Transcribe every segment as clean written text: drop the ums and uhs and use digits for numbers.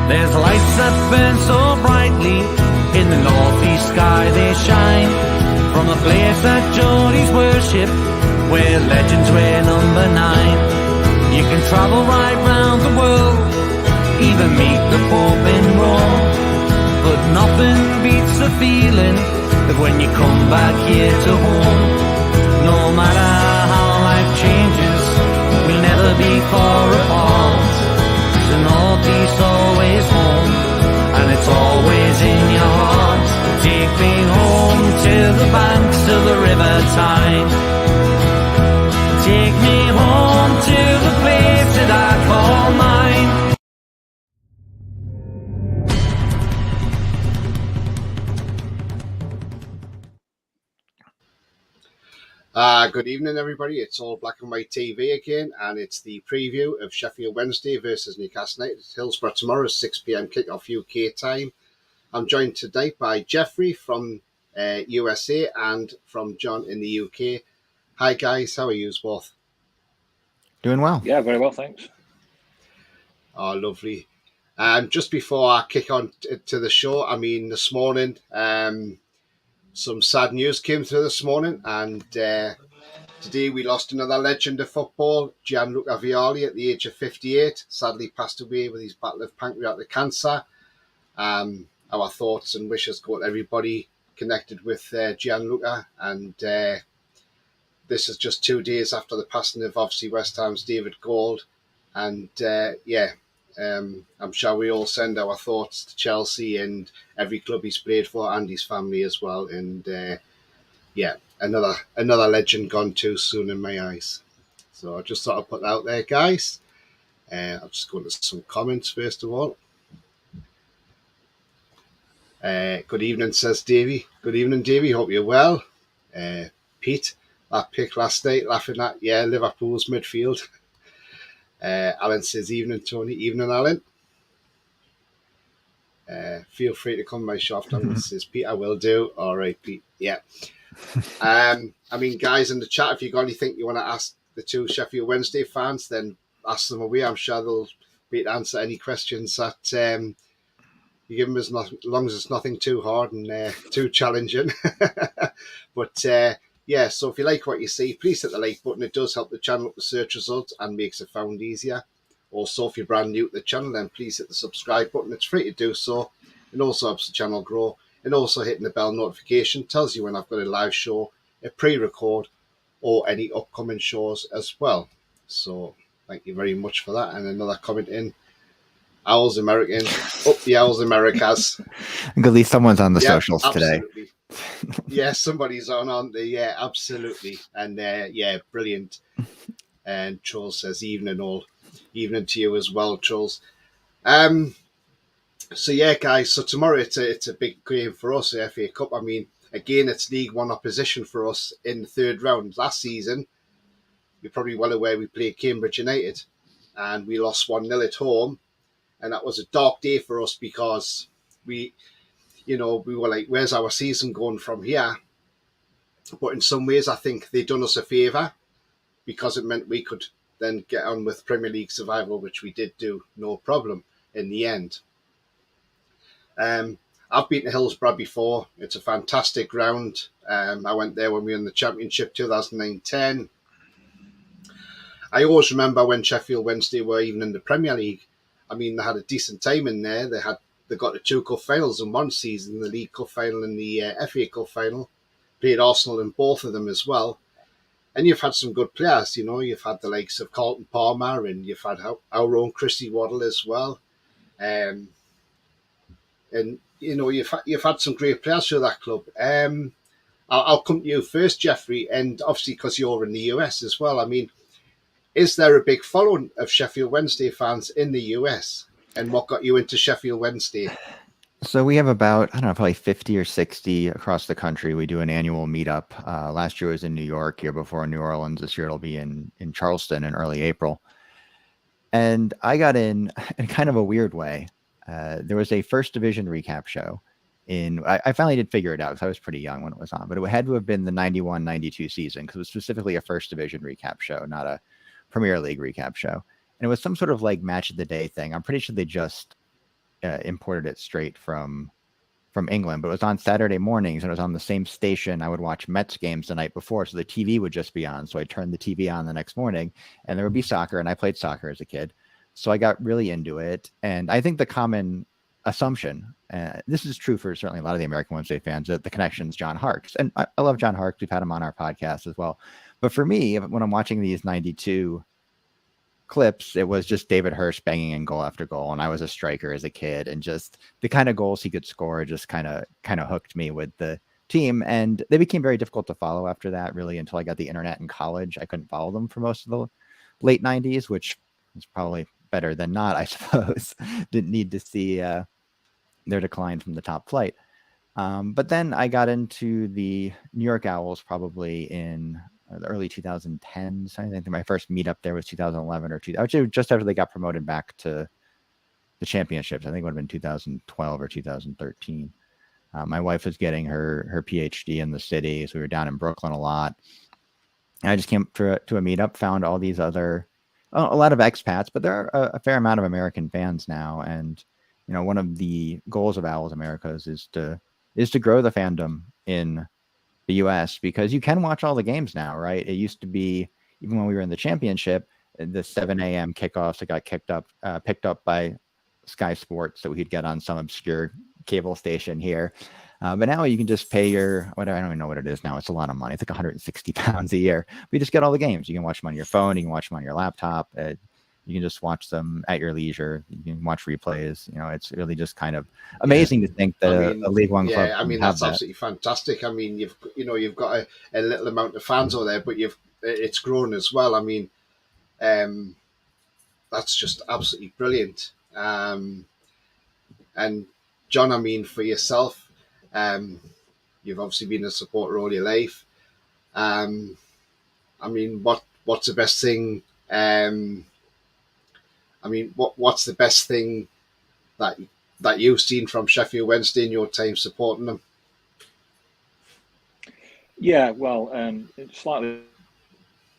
There's lights that burn so brightly, in the northeast sky they shine, from the place that Geordies worship, where legends wear number 9. You can travel right round the world, even meet the Pope in Rome, but nothing beats the feeling of when you come back here to home. No matter how life changes, we'll never be far apart. The northeast always home, and it's always in your heart. Take me home to the banks of the River Tyne. Take me home to the place that I call mine. Good evening, everybody. It's All Black and White TV again, and it's the preview of Sheffield Wednesday versus Newcastle United. Hillsborough tomorrow, 6 p.m. kickoff UK time. I'm joined today by Jeffrey from USA and from John in the UK. Hi, guys. How are you both? Doing well. Yeah, very well, thanks. Oh, lovely. Just before I kick on to the show, I mean, this morning, some sad news came through this morning, and today we lost another legend of football, Gianluca Vialli, at the age of 58. Sadly passed away with his battle of pancreatic cancer. Our thoughts and wishes go to everybody connected with Gianluca, and this is just 2 days after the passing of obviously West Ham's David Gold, and I'm sure we all send our thoughts to Chelsea and every club he's played for, and his family as well. And another legend gone too soon in my eyes. So I just thought I'd put that out there, guys. I'll just go into some comments first of all. Good evening, says Davey. Good evening, Davey. Hope you're well. Pete, that pick last night, laughing at, Liverpool's midfield. Alan says, evening, Tony. Evening, Alan. Feel free to come my shop. Says, Pete, I will do. All right, Pete. Yeah. I mean, guys in the chat, if you've got anything you want to ask the two Sheffield Wednesday fans, then ask them away. I'm sure they'll be able to answer any questions that you give them, as long as it's nothing too hard and too challenging. But yeah, so if you like what you see, please hit the like button. It does help the channel up the search results and makes it found easier. Also, if you're brand new to the channel, then please hit the subscribe button. It's free to do so. It also helps the channel grow. And also hitting the bell notification tells you when I've got a live show, a pre-record, or any upcoming shows as well. So thank you very much for that. And another comment in. Owls Americans, up the Owls Americas. At least someone's on the socials absolutely. Today. Yeah, somebody's on the, yeah, absolutely. And yeah, brilliant. And Charles says, evening all. Evening to you as well, Charles. So yeah, guys, so tomorrow it's a big game for us, the FA Cup. I mean, again, it's League One opposition for us in the third round. Last season, you're probably well aware we played Cambridge United and we lost 1-0 at home. And that was a dark day for us because we were like, where's our season going from here? But in some ways, I think they done us a favour because it meant we could then get on with Premier League survival, which we did do, no problem, in the end. I've been to Hillsborough before. It's a fantastic ground. I went there when we were in the Championship 2009-10. I always remember when Sheffield Wednesday were even in the Premier League. I mean, they had a decent time in there. They got the 2 cup finals in one season, the League Cup final and the FA Cup final. Played Arsenal in both of them as well. And you've had some good players, You've had the likes of Carlton Palmer, and you've had our own Chrissy Waddle as well. And you've had some great players for that club. I'll come to you first, Jeffrey, and obviously because you're in the US as well. I mean, is there a big following of Sheffield Wednesday fans in the US? And what got you into Sheffield Wednesday? So we have about, probably 50 or 60 across the country. We do an annual meetup. Last year was in New York, year before in New Orleans. This year it'll be in Charleston in early April. And I got in kind of a weird way. There was a first division recap show. I finally did figure it out because I was pretty young when it was on. But it had to have been the 91-92 season because it was specifically a first division recap show, not a Premier League recap show. And it was some sort of like match of the day thing. I'm pretty sure they just imported it straight from England, but it was on Saturday mornings and it was on the same station. I would watch Mets games the night before, so the TV would just be on. So I turned the TV on the next morning and there would be soccer, and I played soccer as a kid. So I got really into it. And I think the common assumption, this is true for certainly a lot of the American Wednesday fans, that the connection's John Harkes. And I love John Harkes. We've had him on our podcast as well. But for me, when I'm watching these 92 clips, it was just David Hirsch banging in goal after goal, and I was a striker as a kid, and just the kind of goals he could score just kind of hooked me with the team. And they became very difficult to follow after that, really, until I got the internet in college. I couldn't follow them for most of the late 90s, which is probably better than not, I suppose. Didn't need to see their decline from the top flight. But then I got into the New York Owls probably in the early 2010s. I think my first meetup there was 2011 or actually just after they got promoted back to the championships. I think it would have been 2012 or 2013. My wife was getting her PhD in the city, so we were down in Brooklyn a lot. And I just came to a meetup, found all these other, a lot of expats, but there are a fair amount of American fans now. And one of the goals of Owls Americas is to grow the fandom in the US, because you can watch all the games now, right? It used to be, even when we were in the championship, the 7 a.m. kickoffs that got picked up by Sky Sports, that we'd get on some obscure cable station here. But now you can just pay I don't even know what it is now. It's a lot of money. It's like 160 pounds a year. But you just get all the games. You can watch them on your phone. You can watch them on your laptop. You can just watch them at your leisure. You can watch replays. It's really just kind of amazing to think that a League One club. Yeah, I mean, that's absolutely fantastic. I mean, you've got a little amount of fans over there, but it's grown as well. I mean, that's just absolutely brilliant. And John, I mean, for yourself, you've obviously been a supporter all your life. I mean, what's the best thing? I mean, what's the best thing that you've seen from Sheffield Wednesday in your time supporting them? Yeah, well, it's slightly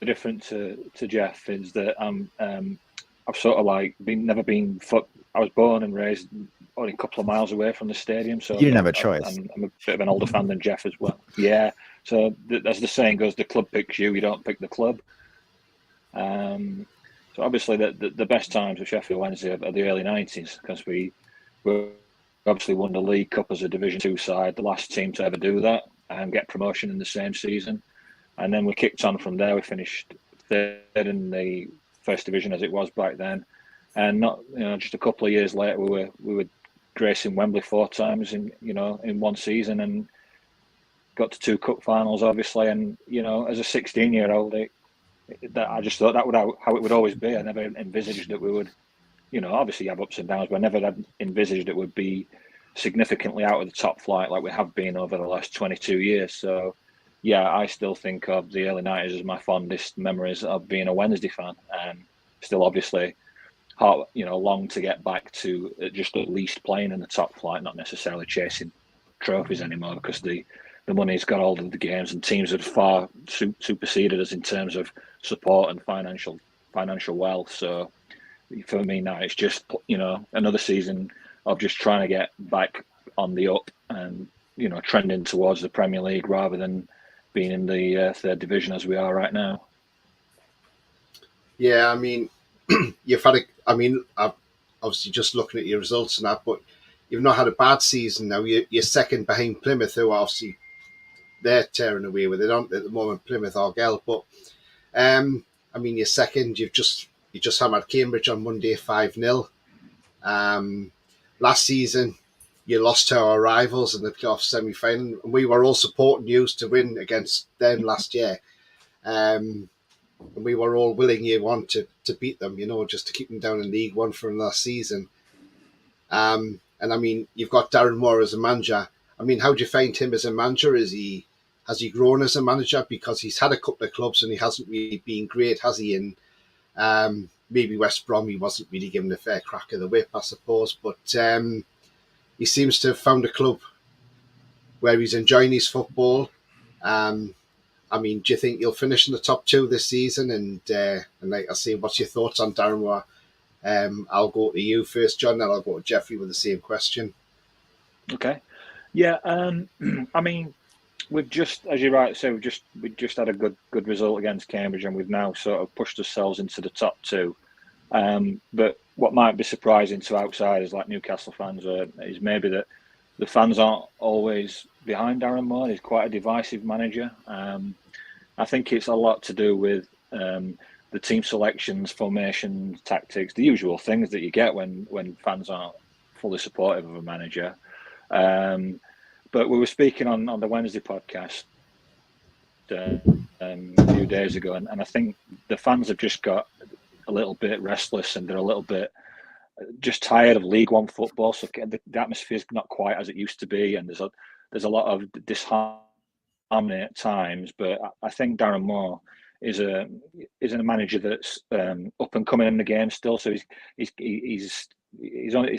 different to Jeff, is that I've sort of like never been. I was born and raised only a couple of miles away from the stadium, so you didn't have a choice. I'm a bit of an older fan than Jeff as well. Yeah, so as the saying goes, the club picks you don't pick the club. So obviously the best times of Sheffield Wednesday are the early 90s, because we obviously won the League Cup as a Division 2 side, the last team to ever do that, and get promotion in the same season. And then we kicked on from there. We finished third in the First Division, as it was back then. And just a couple of years later, we were gracing Wembley 4 times in one season, and got to 2 cup finals, obviously. And as a 16-year-old, that I just thought that would how it would always be. I never envisaged that we would, obviously have ups and downs, but I never had envisaged it would be significantly out of the top flight like we have been over the last 22 years. So, yeah, I still think of the early 90s as my fondest memories of being a Wednesday fan, and still obviously long to get back to just at least playing in the top flight, not necessarily chasing trophies anymore, because the money's got hold of the games, and teams have far superseded us in terms of support and financial wealth. So for me now, it's just another season of just trying to get back on the up and trending towards the Premier League rather than being in the third division as we are right now. Yeah, I mean, I've obviously just looking at your results and that, but you've not had a bad season now. You're second behind Plymouth, who obviously they're tearing away with it, aren't they, at the moment, Plymouth Argyle. But I mean, you're second. You just hammered Cambridge on Monday 5-0. Last season, you lost to our rivals in the playoff semi-final, and we were all supporting you to win against them last year. And we were all willing year one to beat them, just to keep them down in League One for another season. And I mean, you've got Darren Moore as a manager. I mean, how do you find him as a manager? Has he grown as a manager? Because he's had a couple of clubs and he hasn't really been great, has he? And maybe West Brom, he wasn't really given a fair crack of the whip, I suppose. But he seems to have found a club where he's enjoying his football. I mean, do you think you'll finish in the top 2 this season? And like I say, what's your thoughts on Darren Moore I'll go to you first, John, then I'll go to Jeffrey with the same question. Okay. Yeah. I mean, we've just, as you rightly say, we just had a good result against Cambridge, and we've now sort of pushed ourselves into the top two. But what might be surprising to outsiders like Newcastle fans is maybe that the fans aren't always behind Darren Moore. He's quite a divisive manager. I think it's a lot to do with the team selections, formations, tactics, the usual things that you get when fans aren't fully supportive of a manager. But we were speaking on the Wednesday podcast a few days ago, and I think the fans have just got a little bit restless, and they're a little bit just tired of League One football. So the atmosphere is not quite as it used to be, and there's a lot of disharmony at times. But I think Darren Moore is a manager that's up and coming in the game still. So he's only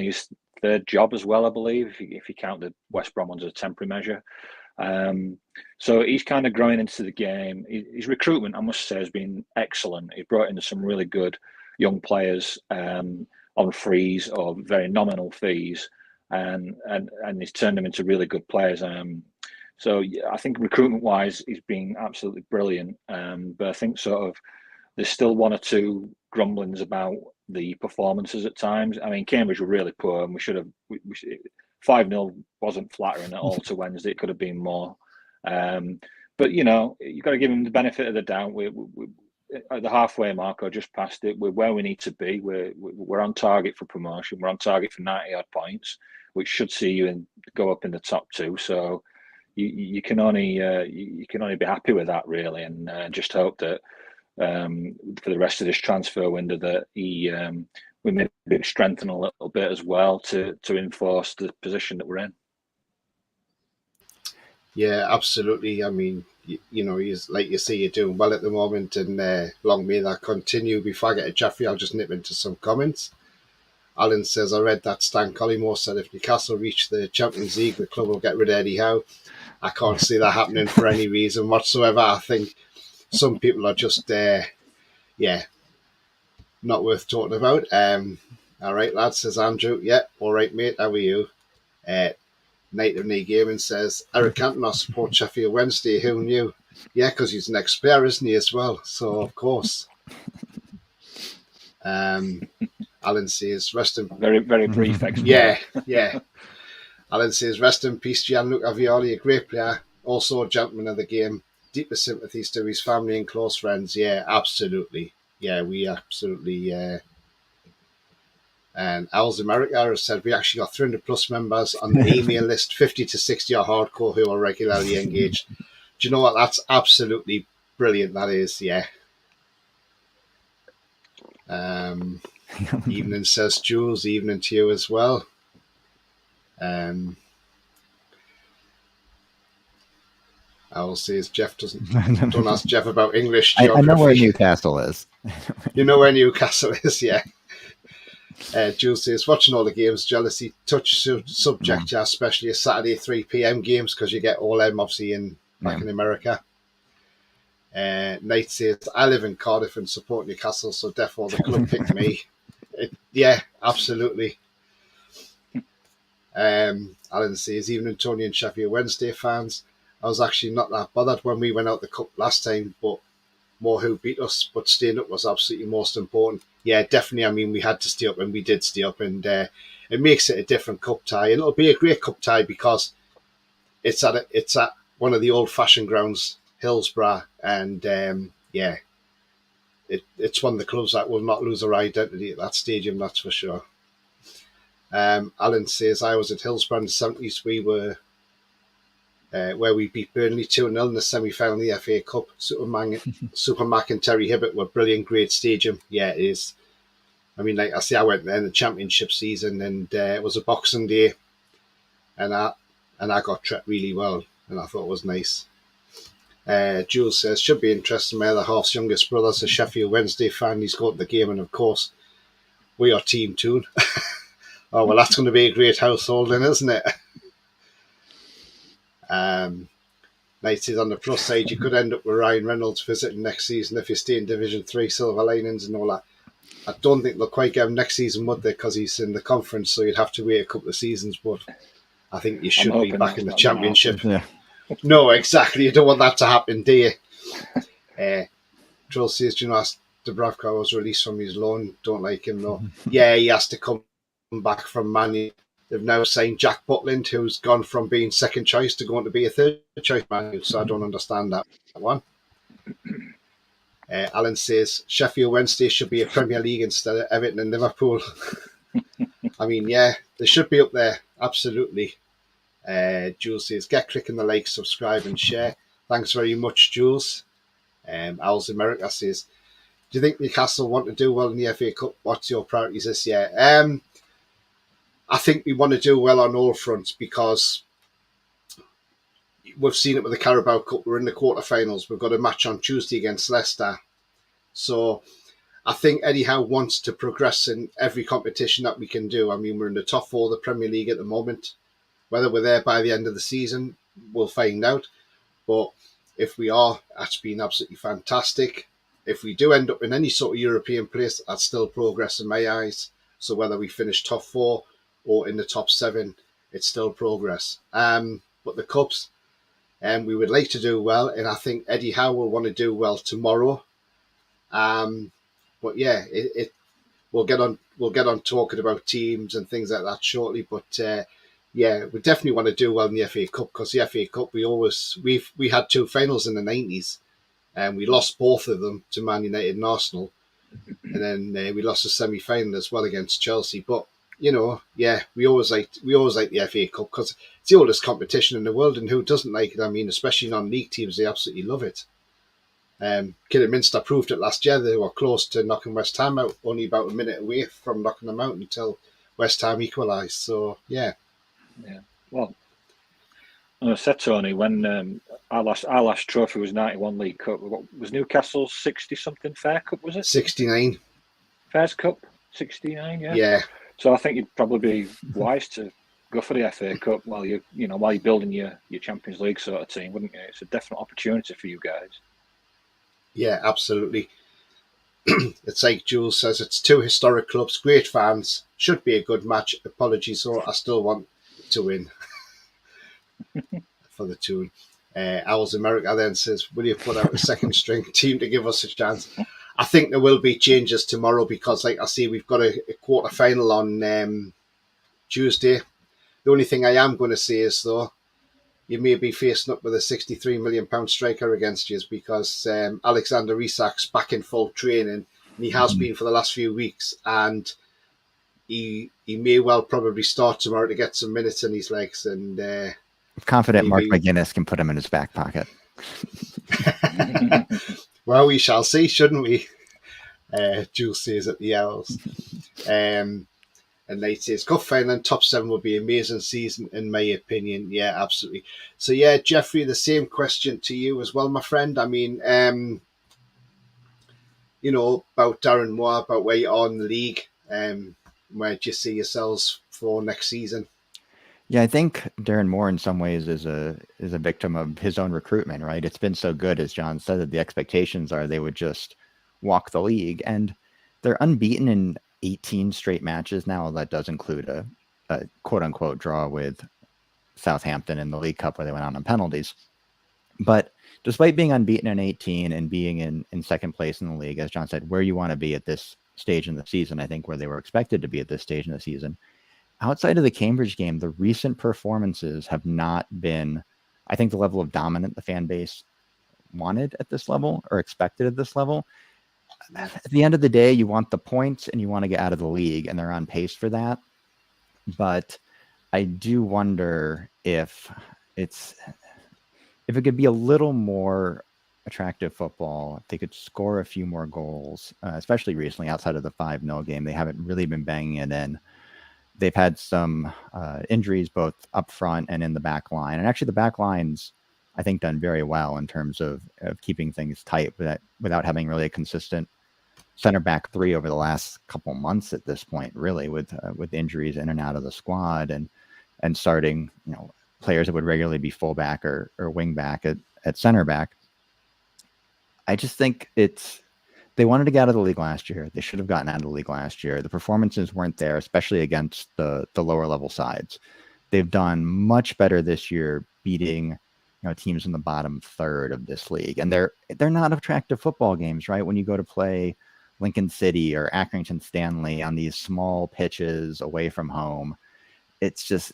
his third job as well, I believe, if you count the West Brom ones as a temporary measure. So he's kind of growing into the game. His recruitment, I must say, has been excellent. He brought in some really good young players on frees or very nominal fees, and he's turned them into really good players. So yeah, I think recruitment-wise, he's been absolutely brilliant. But I think sort of there's still one or two grumblings about the performances at times. I mean, Cambridge were really poor, and we should have. 5-0 wasn't flattering at all to Wednesday. It could have been more. But you've got to give him the benefit of the doubt. We're at the halfway mark or just past it. We're where we need to be. We're on target for promotion. We're on target for 90 odd points, which should see you go up in the top two. So you can only be happy with that, really, and just hope that for the rest of this transfer window that we maybe strengthen a little bit as well to enforce the position that we're in. Yeah, absolutely. I mean, he's, like you say, you're doing well at the moment, and long may that continue. Before I get to Jeffrey, I'll just nip into some comments. Alan says, I read that Stan Collymore said if Newcastle reach the Champions League, the club will get rid of Eddie Howe. I can't see that happening for any reason whatsoever. I think some people are just, not worth talking about. All right, lad, says Andrew. Yeah, all right, mate. How are you? Night of Knee Gaming says, Eric Cantona support Sheffield Wednesday. Who knew? Yeah, because he's an ex-player, isn't he, as well? So, of course. Alan says, rest in... Very, very brief explanation. Yeah. Alan says, rest in peace, Gianluca Violi, a great player, also a gentleman of the game. Deepest sympathies to his family and close friends. Yeah, absolutely. Yeah, we absolutely... And Owls America has said we actually got 300 plus members on the email list, 50 to 60 are hardcore who are regularly engaged. Do you know what? That's absolutely brilliant. That is, yeah. Evening says Jules, evening to you as well. Owl says Jeff don't ask Jeff about English geography. I know where Newcastle is. You know where Newcastle is, yeah. Jules says, watching all the games, jealousy touch subject, especially a Saturday 3 p.m. games because you get all them obviously back in America. Nate says, I live in Cardiff and support Newcastle, so therefore the club picked me. Yeah, absolutely. Alan says, even Tony and Sheffield Wednesday fans, I was actually not that bothered when we went out the cup last time, but more who beat us, but staying up was absolutely most important. Yeah, definitely. I mean, we had to stay up, and we did stay up, and it makes it a different cup tie. And it'll be a great cup tie because it's at one of the old-fashioned grounds, Hillsborough, and it's one of the clubs that will not lose their identity at that stadium. That's for sure. Alan says, I was at Hillsborough in the 70s. We were where we beat Burnley 2-0 in the semi-final of the FA Cup. Super Mac and Terry Hibbert were brilliant, great stadium. Yeah, it is. I mean, like I say, I went there in the championship season, and it was a Boxing Day, and I got treated really well, and I thought it was nice. Jules says, should be interesting. My other half's youngest brother's a Sheffield Wednesday fan. He's going to the game, and of course, we are Team Toon. Oh, well, that's going to be a great household then, isn't it? Night says, on the plus side, you could end up with Ryan Reynolds visiting next season if you stay in Division 3, Silver Linings and all that. I don't think they'll quite get him next season, would they? Because he's in the conference, so you'd have to wait a couple of seasons. But I think you should be back in the championship. Yeah. No, exactly. You don't want that to happen, do you? Drill says, do you know, Dubravka was released from his loan. Don't like him, though. Yeah, he has to come back from Man U. They've now signed Jack Butland, who's gone from being second choice to going to be a third choice Man U, so I don't understand that one. Alan says, Sheffield Wednesday should be a Premier League instead of Everton and Liverpool. I mean, yeah, they should be up there. Absolutely. Jules says, get clicking the like, subscribe and share. Thanks very much, Jules. Owls America says, do you think Newcastle want to do well in the FA Cup? What's your priorities this year? I think we want to do well on all fronts because we've seen it with the Carabao Cup. We're in the quarterfinals. We've got a match on Tuesday against Leicester. So I think Eddie Howe wants to progress in every competition that we can do. I mean, we're in the top four of the Premier League at the moment. Whether we're there by the end of the season, we'll find out. But if we are, that's been absolutely fantastic. If we do end up in any sort of European place, that's still progress in my eyes. So whether we finish top four or in the top seven, it's still progress. But the Cups, we would like to do well, and I think Eddie Howe will want to do well tomorrow. But yeah, we'll get on talking about teams and things like that shortly. But yeah, we definitely want to do well in the FA Cup because the FA Cup we had two finals in the 90s, and we lost both of them to Man United and Arsenal, and then we lost a semi-final as well against Chelsea. But you know, yeah, we always like the FA Cup because it's the oldest competition in the world, and who doesn't like it? I mean, especially non-league teams, they absolutely love it. Kidderminster proved it last year. They were close to knocking West Ham out, only about a minute away from knocking them out until West Ham equalised. So, yeah. Yeah. Well, I said, Tony, when our last trophy was 91 League Cup, was Newcastle's 60-something Fair Cup, was it? 69. Fair's Cup? 69, yeah? Yeah. So I think you'd probably be wise to go for the FA Cup while you're building your Champions League sort of team, wouldn't you? It's a definite opportunity for you guys. Yeah, absolutely. It's like Jules says, it's two historic clubs, great fans, should be a good match. Apologies, or I still want to win for the tune. Owls America then says, will you put out a second string team to give us a chance? I think there will be changes tomorrow because, like I see, we've got a quarter final on Tuesday. The only thing I am going to say is, though, you may be facing up with a £63 million striker against you because Alexander Isak's back in full training, and he has been for the last few weeks, and he may well probably start tomorrow to get some minutes in his legs. And I'm confident Mark McGuinness can put him in his back pocket. Well, we shall see, shouldn't we? Jules says at the Owls. And Nate says, Cup final and top seven would be an amazing season, in my opinion. Yeah, absolutely. So, yeah, Jeffrey, the same question to you as well, my friend. I mean, you know, about Darren Moore, about where you are in the league. Where do you see yourselves for next season? Yeah, I think Darren Moore in some ways is a victim of his own recruitment, right? It's been so good, as John said, that the expectations are they would just walk the league. And they're unbeaten in 18 straight matches now. That does include a quote-unquote draw with Southampton in the League Cup where they went on penalties. But despite being unbeaten in 18 and being in second place in the league, as John said, where you want to be at this stage in the season, I think where they were expected to be at this stage in the season, outside of the Cambridge game, the recent performances have not been, I think, the level of dominant the fan base wanted at this level or expected at this level. At the end of the day, you want the points and you want to get out of the league, and they're on pace for that. But I do wonder if it could be a little more attractive football, if they could score a few more goals, especially recently outside of the 5-0 game. They haven't really been banging it in. They've had some injuries both up front and in the back line. And actually the back line's, I think, done very well in terms of keeping things tight without having really a consistent center back three over the last couple months at this point, really, with injuries in and out of the squad and starting, you know, players that would regularly be fullback or wing back at center back. I just think They wanted to get out of the league last year. They should have gotten out of the league last year. The performances weren't there, especially against the lower level sides. They've done much better this year, beating teams in the bottom third of this league, and they're not attractive football games, right? When you go to play Lincoln City or Accrington Stanley on these small pitches away from home, it's just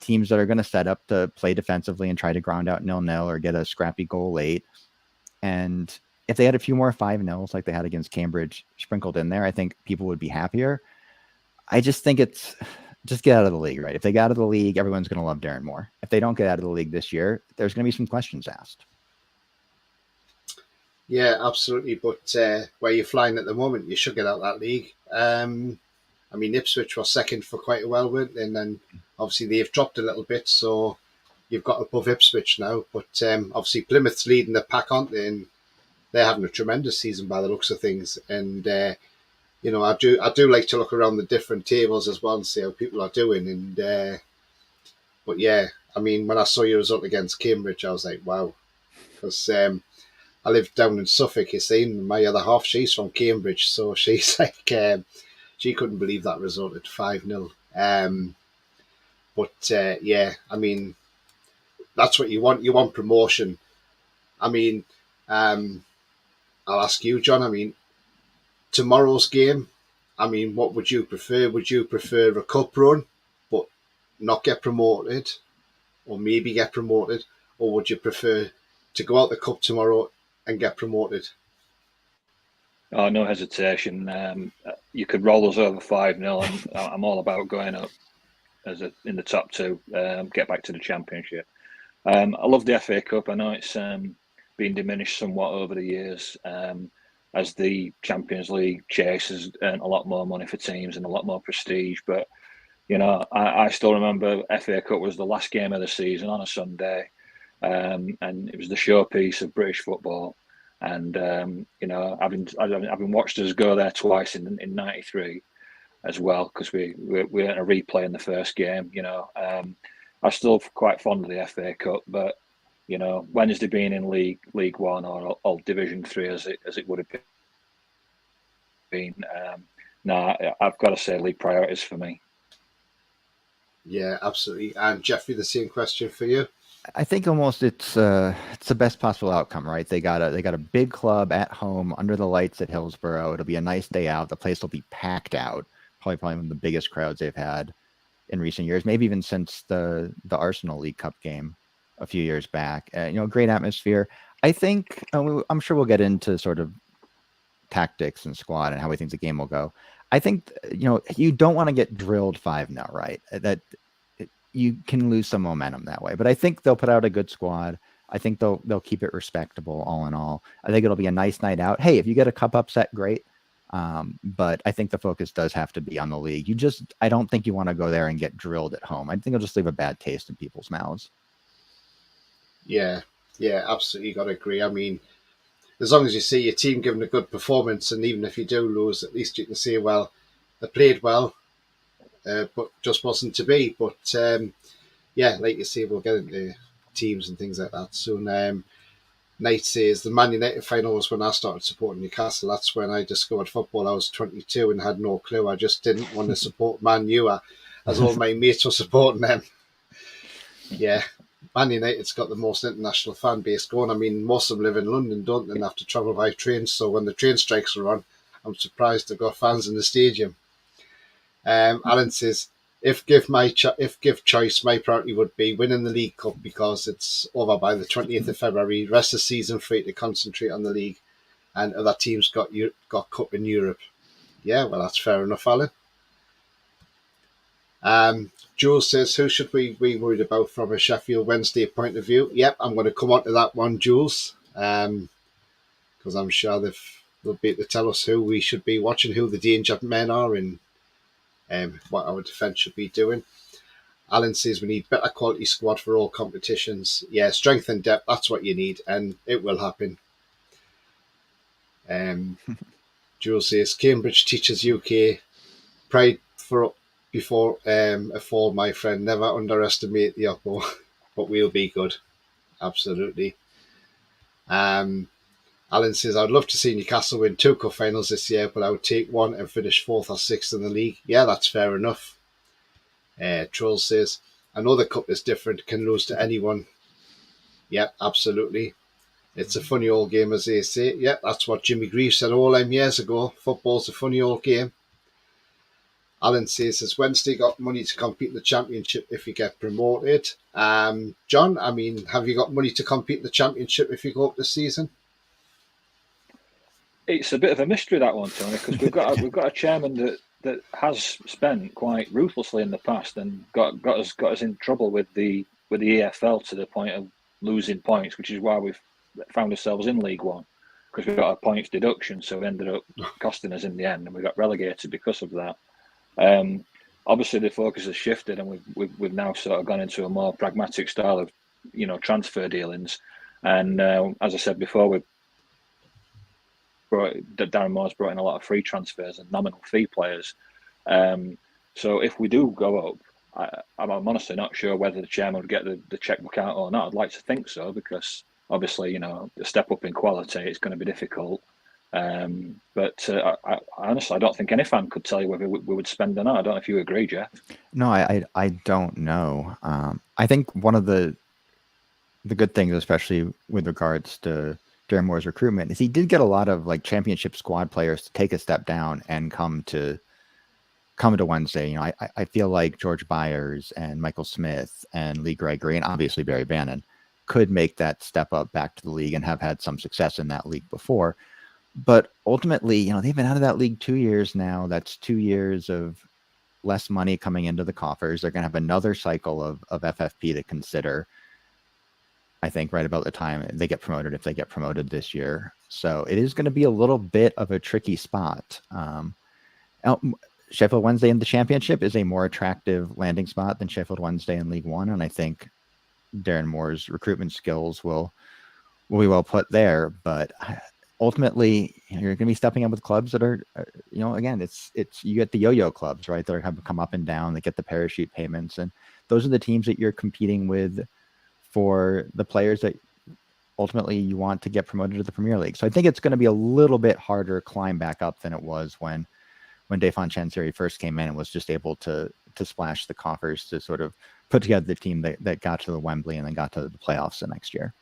teams that are going to set up to play defensively and try to ground out 0-0 or get a scrappy goal late. And if they had a few more 5-0s like they had against Cambridge sprinkled in there, I think people would be happier. I just think it's just get out of the league, right? If they get out of the league, everyone's going to love Darren Moore. If they don't get out of the league this year, there's going to be some questions asked. Yeah, absolutely. But where you're flying at the moment, you should get out of that league. I mean, Ipswich was second for quite a while, weren't they? And then obviously they've dropped a little bit, so you've got above Ipswich now. But obviously Plymouth's leading the pack, aren't they? And they're having a tremendous season by the looks of things. And I do like to look around the different tables as well and see how people are doing. And but yeah, I mean, when I saw your result against Cambridge, I was like, wow, because I live down in Suffolk, you see, and my other half, she's from Cambridge, so she's like, she couldn't believe that result at 5-0. Yeah, I mean, that's what you want. You want promotion. I mean, I'll ask you, John. I mean, tomorrow's game, I mean, what would you prefer? Would you prefer a cup run, but not get promoted, or maybe get promoted, or would you prefer to go out the cup tomorrow and get promoted? Oh, no hesitation. You could roll us over 5-0, and I'm all about going up in the top two, get back to the Championship. I love the FA Cup. I know it's been diminished somewhat over the years as the Champions League chase has earned a lot more money for teams and a lot more prestige. But, I still remember FA Cup was the last game of the season on a Sunday, and it was the showpiece of British football. And having watched us go there twice in '93 as well, because we had a replay in the first game. I'm still quite fond of the FA Cup, but Wednesday being in League One or Division 3 as it would have been, I've got to say league priorities for me. Yeah, absolutely. And Jeffrey, the same question for you. I think almost it's the best possible outcome, right? They got a big club at home under the lights at Hillsborough. It'll be a nice day out. The place will be packed out. Probably one of the biggest crowds they've had in recent years, maybe even since the Arsenal League Cup game a few years back. Great atmosphere. I think I'm sure we'll get into sort of tactics and squad and how we think the game will go. I think you don't want to get drilled 5-0, right? That you can lose some momentum that way. But I think they'll put out a good squad. I think they'll keep it respectable all in all. I think it'll be a nice night out. Hey, if you get a cup upset, great. But I think the focus does have to be on the league. I don't think you want to go there and get drilled at home. I think it'll just leave a bad taste in people's mouths. Yeah, absolutely. You got to agree. I mean, as long as you see your team giving a good performance, and even if you do lose, at least you can say, well, they played well, but just wasn't to be. But like you say, we'll get into teams and things like that soon. Knight says the Man United final was when I started supporting Newcastle. That's when I discovered football. I was 22 and had no clue. I just didn't want to support Man U as all my mates were supporting them. Yeah, Man United's got the most international fan base going. I mean, most of them live in London, don't they, and have to travel by train. So when the train strikes are on, I'm surprised they've got fans in the stadium. Alan says, if give choice, my priority would be winning the League Cup because it's over by the 20th of February. Rest of the season free to concentrate on the league, and other teams got cup in Europe. Yeah, well, that's fair enough, Alan. Jules says, who should we be worried about from a Sheffield Wednesday point of view? Yep, I'm going to come on to that one, Jules, because I'm sure they'll be able to tell us who we should be watching, who the danger men are, and what our defence should be doing. Alan says we need better quality squad for all competitions. Yeah, strength and depth, that's what you need, and it will happen. Jules says, Cambridge teaches UK pride before a fall, my friend. Never underestimate the upper, but we'll be good. Absolutely. And Alan says, I'd love to see Newcastle win 2 cup finals this year, but I would take one and finish 4th or 6th in the league. Yeah, that's fair enough. Troll says, I know the cup is different, can lose to anyone. Yeah, absolutely. It's a funny old game, as they say. Yeah, that's what Jimmy Greaves said all them years ago. Football's a funny old game. Alan says, Wednesday got money to compete in the championship if you get promoted. John, I mean, have you got money to compete in the championship if you go up this season? It's a bit of a mystery, that one, Tony, because we've got a chairman that has spent quite ruthlessly in the past and got us in trouble with the EFL to the point of losing points, which is why we've found ourselves in League One, because we got a points deduction, so it ended up costing us in the end, and we got relegated because of that. Obviously, the focus has shifted, and we've now sort of gone into a more pragmatic style of, transfer dealings. And as I said before, Darren Moore's brought in a lot of free transfers and nominal fee players. So if we do go up, I'm honestly not sure whether the chairman would get the checkbook out or not. I'd like to think so, because obviously, a step up in quality, it's going to be difficult. But I honestly, I don't think any fan could tell you whether we would spend or not. I don't know if you agree, Jeff. No, I don't know. I think one of the good things, especially with regards to Darren Moore's recruitment, is he did get a lot of like championship squad players to take a step down and come to Wednesday. I feel like George Byers and Michael Smith and Lee Gregory and obviously Barry Bannon could make that step up back to the league and have had some success in that league before. But ultimately, they've been out of that league 2 years now. That's 2 years of less money coming into the coffers. They're going to have another cycle of FFP to consider, I think, right about the time they get promoted, if they get promoted this year. So it is going to be a little bit of a tricky spot. Sheffield Wednesday in the championship is a more attractive landing spot than Sheffield Wednesday in League One. And I think Darren Moore's recruitment skills will be well put there. But ultimately, you're going to be stepping up with clubs that are, again, it's you get the yo-yo clubs, right? That have come up and down. They get the parachute payments, and those are the teams that you're competing with for the players that ultimately you want to get promoted to the Premier League. So I think it's going to be a little bit harder climb back up than it was when Defon Chansiri first came in and was just able to splash the coffers to sort of put together the team that got to the Wembley and then got to the playoffs the next year.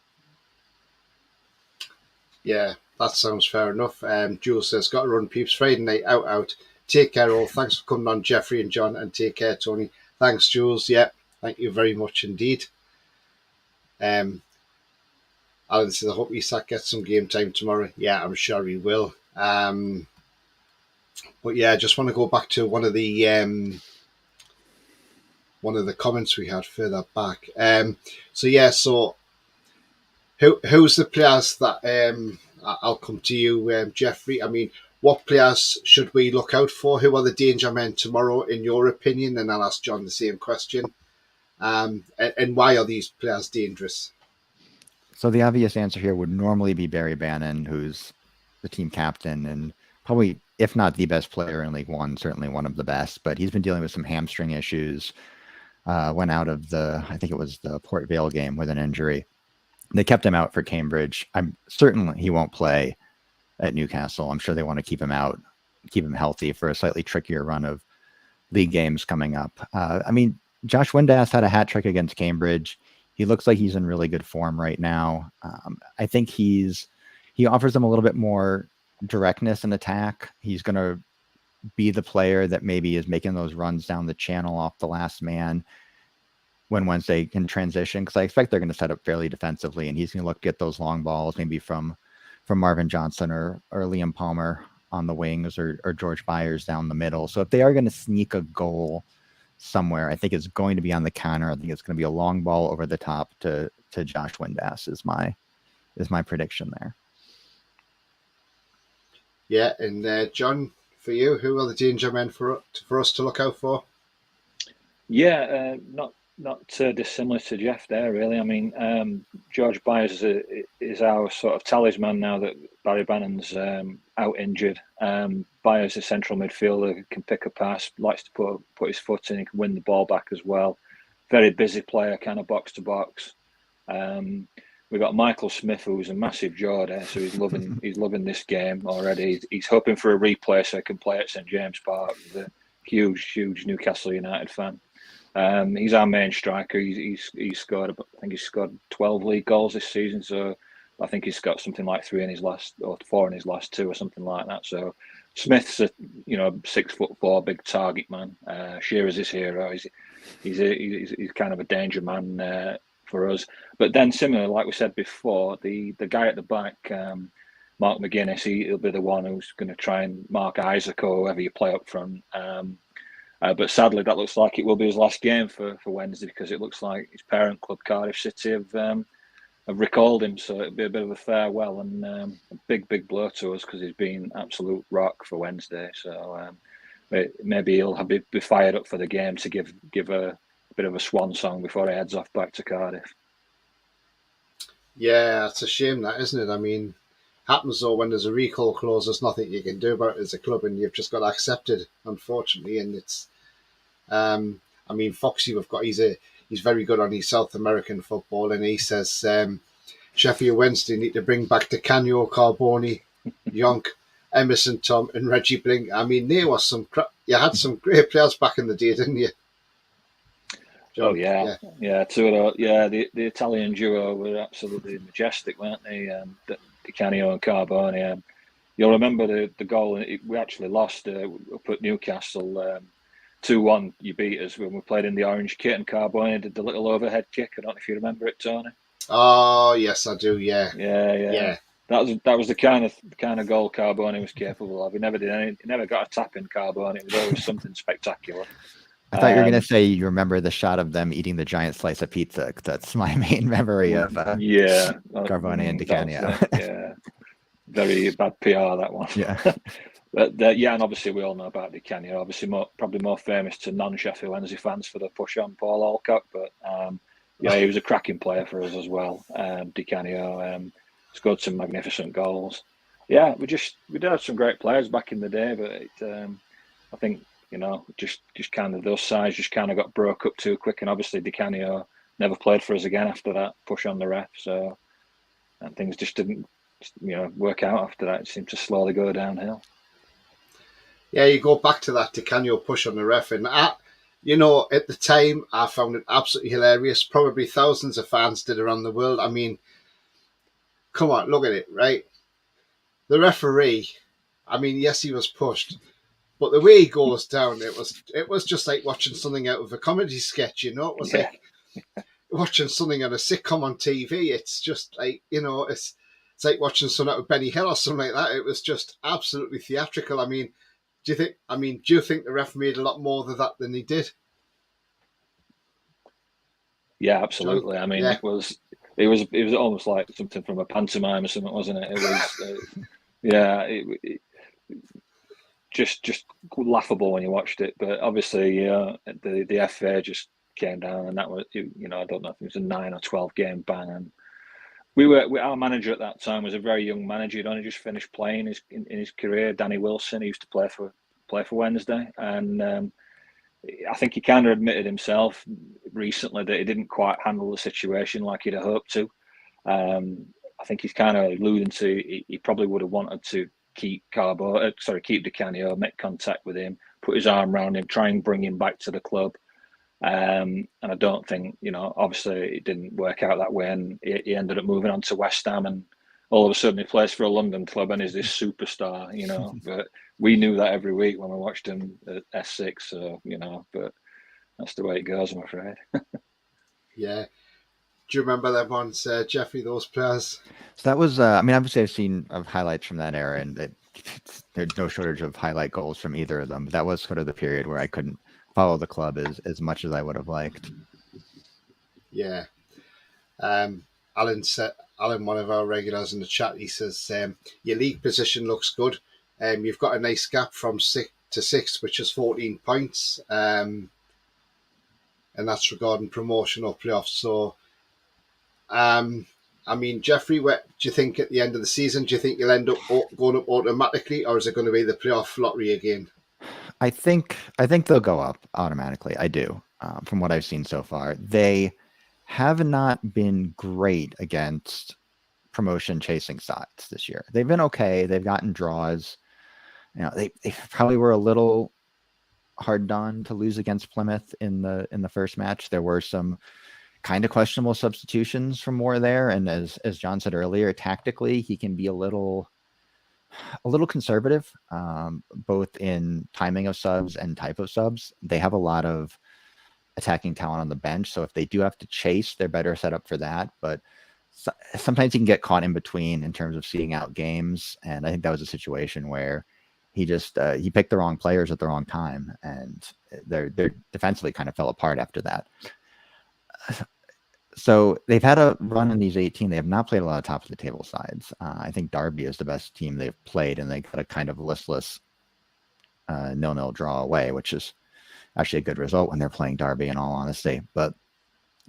Yeah, that sounds fair enough. Jules says, got to run, peeps. Friday night, out. Take care, all. Thanks for coming on, Jeffrey and John, and take care, Tony. Thanks, Jules. Yeah, thank you very much indeed. Alan says, I hope Isak gets some game time tomorrow. Yeah, I'm sure he will. But yeah, I just want to go back to one of the comments we had further back. So who's the players that I'll come to you, Jeffrey. I mean, what players should we look out for? Who are the danger men tomorrow, in your opinion? And I'll ask John the same question. And why are these players dangerous? So the obvious answer here would normally be Barry Bannon, who's the team captain and probably, if not the best player in League One, certainly one of the best. But he's been dealing with some hamstring issues. Went out of I think it was the Port Vale game with an injury. They kept him out for Cambridge. I'm certain he won't play at Newcastle. I'm sure they want to keep him out, keep him healthy for a slightly trickier run of league games coming up. Josh Windass had a hat trick against Cambridge. He looks like he's in really good form right now. I think he offers them a little bit more directness in attack. He's going to be the player that maybe is making those runs down the channel off the last man when Wednesday can transition, because I expect they're going to set up fairly defensively, and he's going to look get those long balls maybe from Marvin Johnson or Liam Palmer on the wings or George Byers down the middle. So if they are going to sneak a goal somewhere, I think it's going to be on the counter. I think it's going to be a long ball over the top to Josh Windass is my prediction there. Yeah, and John, for you, who are the danger men for us to look out for? Yeah, not dissimilar to Jeff there, really. I mean, George Byers is our sort of talisman now that Barry Bannon's out injured. Byers is a central midfielder, can pick a pass, likes to put his foot in, he can win the ball back as well. Very busy player, kind of box to box. we've got Michael Smith, who's a massive Geordie, so he's loving this game already. He's hoping for a replay so he can play at St James Park. He's a huge Newcastle United fan. He's our main striker. He's scored, I think he's scored 12 league goals this season. So I think he's got something like 4 in his last 2 or something like that. So Smith's a 6'4" big target man. Shearer's his hero. He's kind of a danger man for us. But then similarly, like we said before, the guy at the back, Mark McGuinness, he'll be the one who's going to try and mark Isaac or whoever you play up front. But sadly, that looks like it will be his last game for Wednesday, because it looks like his parent club, Cardiff City, have recalled him. So it'll be a bit of a farewell and a big blow to us, because he's been absolute rock for Wednesday. So maybe he'll be fired up for the game to give a bit of a swan song before he heads off back to Cardiff. Yeah, it's a shame that, isn't it? I mean, happens though when there's a recall clause. There's nothing you can do about it as a club, and you've just got to accept it, unfortunately. And it's, I mean, Foxy, he's very good on his South American football, and he says Sheffield Wednesday need to bring back Di Canio, Carboni, Yonk, Emerson, Tom, and Reggie Bling. I mean, there was you had some great players back in the day, didn't you? John? Oh yeah. The Italian duo were absolutely majestic, weren't they? Di Canio and Carboni. You'll remember the goal. We actually lost up at Newcastle 2-1. You beat us when we played in the orange kit, and Carboni did the little overhead kick. I don't know if you remember it, Tony. Oh yes, I do. Yeah. That was the kind of goal Carboni was capable of. He never got a tap in Carboni. It was always something spectacular. I thought you were going to say you remember the shot of them eating the giant slice of pizza. That's my main memory of Carboni and Di Canio. Yeah, very bad PR, that one. Yeah. But and obviously we all know about Di Canio. Obviously, probably more famous to non-Sheffield Wednesday fans for the push on Paul Alcock. But he was a cracking player for us as well. Di Canio scored some magnificent goals. Yeah, we did have some great players back in the day, but I think, just kind of those sides just kind of got broke up too quick. And obviously Di Canio never played for us again after that push on the ref. So, and things just didn't, work out after that. It seemed to slowly go downhill. Yeah, you go back to that Di Canio push on the ref, and at the time I found it absolutely hilarious. Probably thousands of fans did around the world. I mean, come on, look at it, right? The referee, I mean, yes, he was pushed, but the way he goes down, it was just like watching something out of a comedy sketch, It was like watching something on a sitcom on TV. It's just like, it's like watching something out of Benny Hill or something like that. It was just absolutely theatrical. I mean, do you think the ref made a lot more of that than he did? Yeah, absolutely. I mean, it was almost like something from a pantomime or something, wasn't it? It was, just laughable when you watched it. But obviously, the FA just came down, and that was, I don't know if it was a 9 or 12 game ban. And our manager at that time was a very young manager. He'd only just finished playing in his career. Danny Wilson, he used to play for Wednesday, and I think he kind of admitted himself recently that he didn't quite handle the situation like he'd have hoped to. I think he's kind of alluding to he probably would have wanted to keep Di Canio, make contact with him, put his arm around him, try and bring him back to the club. And I don't think, obviously it didn't work out that way, and he ended up moving on to West Ham, and all of a sudden he plays for a London club and is this superstar, But we knew that every week when we watched him at S6, so, but that's the way it goes, I'm afraid. Yeah. Do you remember that ones, Jeffrey, those players? So that was, obviously I've seen highlights from that era, and there's no shortage of highlight goals from either of them. But that was sort of the period where I couldn't follow the club as much as I would have liked. Yeah. Alan, one of our regulars in the chat, he says, your league position looks good. You've got a nice gap from 6th to 6th, which is 14 points. And that's regarding promotion or playoffs. So, Jeffrey, what do you think at the end of the season? Do you think you'll end up going up automatically, or is it going to be the playoff lottery again? I think they'll go up automatically. I do. From what I've seen so far, they have not been great against promotion chasing sides this year. They've been okay. They've gotten draws. You know, they probably were a little hard done to lose against Plymouth in the first match. There were some kind of questionable substitutions from Moore there, and as John said earlier, tactically he can be a little conservative, both in timing of subs and type of subs. They have a lot of attacking talent on the bench, so if they do have to chase, they're better set up for that. But sometimes he can get caught in between in terms of seeing out games, and I think that was a situation where he just he picked the wrong players at the wrong time, and they're defensively kind of fell apart after that. So they've had a run in these 18. They have not played a lot of top of the table sides. I think Derby is the best team they've played, and they got a kind of listless 0-0 draw away, which is actually a good result when they're playing Derby, in all honesty. But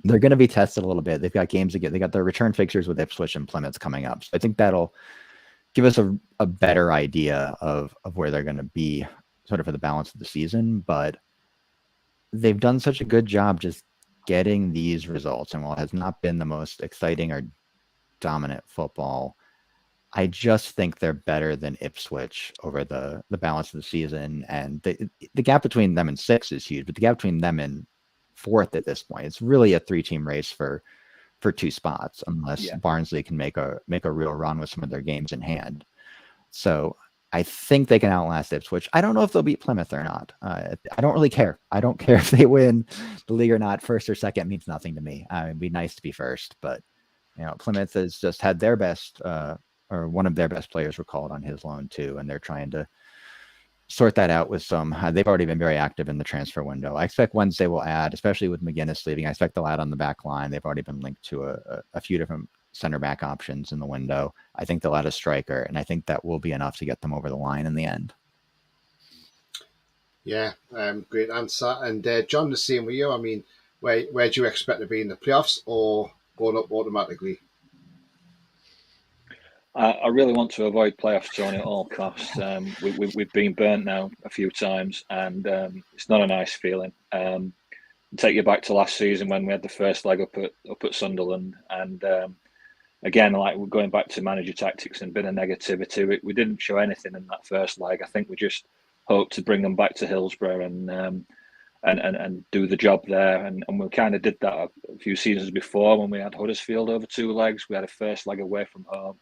they're going to be tested a little bit. They've got games again. They got their return fixtures with Ipswich and Plymouth coming up. So I think that'll give us a better idea of where they're going to be sort of for the balance of the season. But they've done such a good job just getting these results. And while it has not been the most exciting or dominant football, I just think they're better than Ipswich over the balance of the season. And the gap between them and 6 is huge, but the gap between them and 4th at this point, it's really a 3-team race for 2 spots, unless Barnsley can make a real run with some of their games in hand. So I think they can outlast Ipswich. I don't know if they'll beat Plymouth or not. I don't really care. I don't care if they win the league or not. First or second means nothing to me. It'd be nice to be first, but Plymouth has just had their best, or one of their best players recalled on his loan too, and they're trying to sort that out with some. They've already been very active in the transfer window. I expect Wednesday will add, especially with McGuinness leaving. I expect they'll add on the back line. They've already been linked to a few different center back options in the window. I think they'll add a striker, and I think that will be enough to get them over the line in the end. Yeah, great answer. And John, the same with you. I mean, where do you expect to be in the playoffs or going up automatically? I really want to avoid playoffs, Tony, at all costs. We've been burnt now a few times, and it's not a nice feeling. Take you back to last season when we had the first leg up at Sunderland, and again, like we're going back to manager tactics and a bit of negativity. We didn't show anything in that first leg. I think we just hoped to bring them back to Hillsborough and do the job there. And we kind of did that a few seasons before when we had Huddersfield over 2 legs. We had a first leg away from home,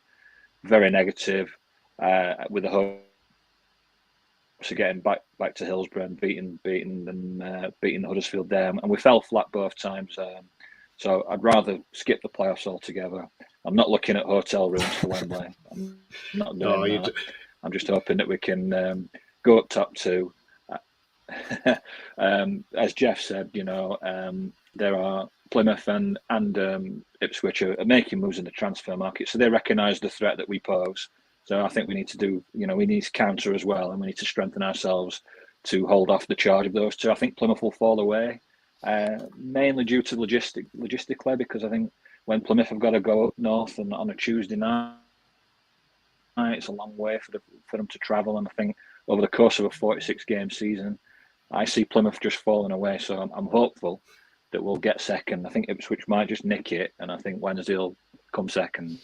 very negative, with the hopes of getting back to Hillsborough and beating Huddersfield there. And we fell flat both times. So I'd rather skip the playoffs altogether. I'm not looking at hotel rooms for Wembley. I'm not doing that. I'm just hoping that we can go up top 2. As Jeff said, there are Plymouth and Ipswich are making moves in the transfer market, so they recognise the threat that we pose. So I think we need to do, we need to counter as well, and we need to strengthen ourselves to hold off the charge of those 2. I think Plymouth will fall away, mainly due to logistically, because I think when Plymouth have got to go up north and on a Tuesday night, it's a long way for them to travel, and I think over the course of a 46-game season, I see Plymouth just falling away. So I'm hopeful that we'll get second. I think Ipswich might just nick it, and I think Wednesday will come second.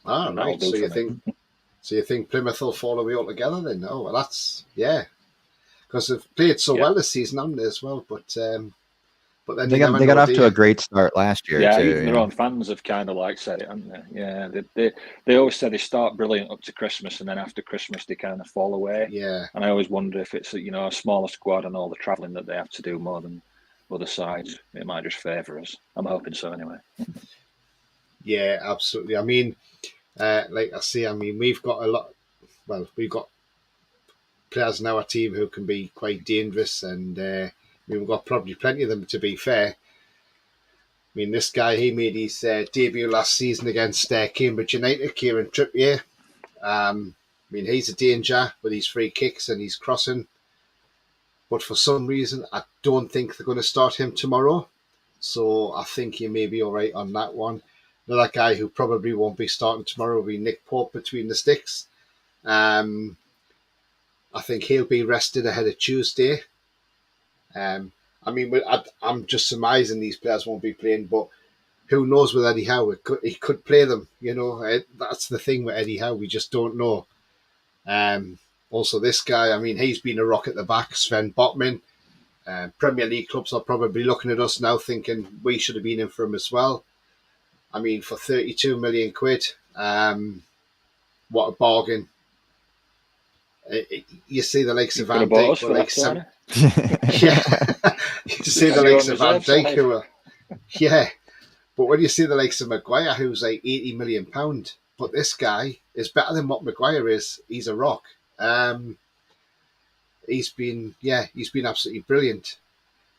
Ah, right. So you think Plymouth will fall away altogether then? Oh, well, that's because they've played so well this season, haven't they, as well? But then they got off to a great start last year. Yeah, too, even their own fans have kind of like said it, haven't they? Yeah, they always say they start brilliant up to Christmas, and then after Christmas they kind of fall away. Yeah, and I always wonder if it's a smaller squad and all the travelling that they have to do more than other sides. It might just favour us. I'm hoping so, anyway. Yeah, absolutely. I mean, like I say, we've got a lot. Well, we've got players in our team who can be quite dangerous, and we've got probably plenty of them, to be fair. I mean, this guy, he made his debut last season against Cambridge United, Kieran Trippier. He's a danger with his free kicks and his crossing. But for some reason, I don't think they're going to start him tomorrow. So I think you may be all right on that one. Another guy who probably won't be starting tomorrow will be Nick Pope between the sticks. I think he'll be rested ahead of Tuesday. I'm just surmising these players won't be playing, but who knows with Eddie Howe? He could play them. That's the thing with Eddie Howe. We just don't know. Also, this guy, I mean, he's been a rock at the back. Sven Botman. Premier League clubs are probably looking at us now thinking we should have been in for him as well. I mean, for 32 million quid, what a bargain. You see the likes of Van Dijk, you see the likes of Van Dijk, but when you see the likes of Maguire, who's like £80 million, but this guy is better than what Maguire is. He's a rock. He's been absolutely brilliant,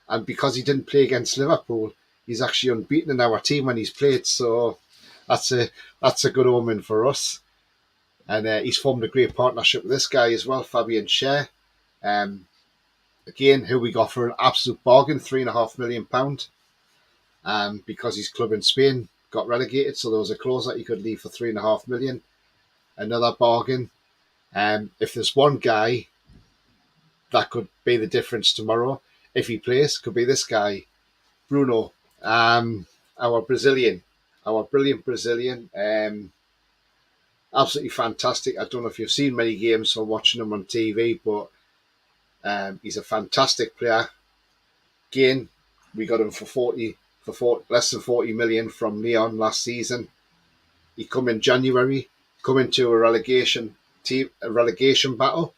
and because he didn't play against Liverpool, he's actually unbeaten in our team when he's played. So that's a good omen for us. And he's formed a great partnership with this guy as well, Fabian Schär. Again, who we got for an absolute bargain, £3.5 million, because his club in Spain got relegated. So there was a clause that he could leave for £3.5 million. Another bargain. If there's one guy that could be the difference tomorrow, if he plays, could be this guy, Bruno, our brilliant Brazilian. Absolutely fantastic. I don't know if you've seen many games or watching him on TV, but he's a fantastic player. Again, we got him for less than 40 million from Lyon last season. He come in January, come into a relegation battle.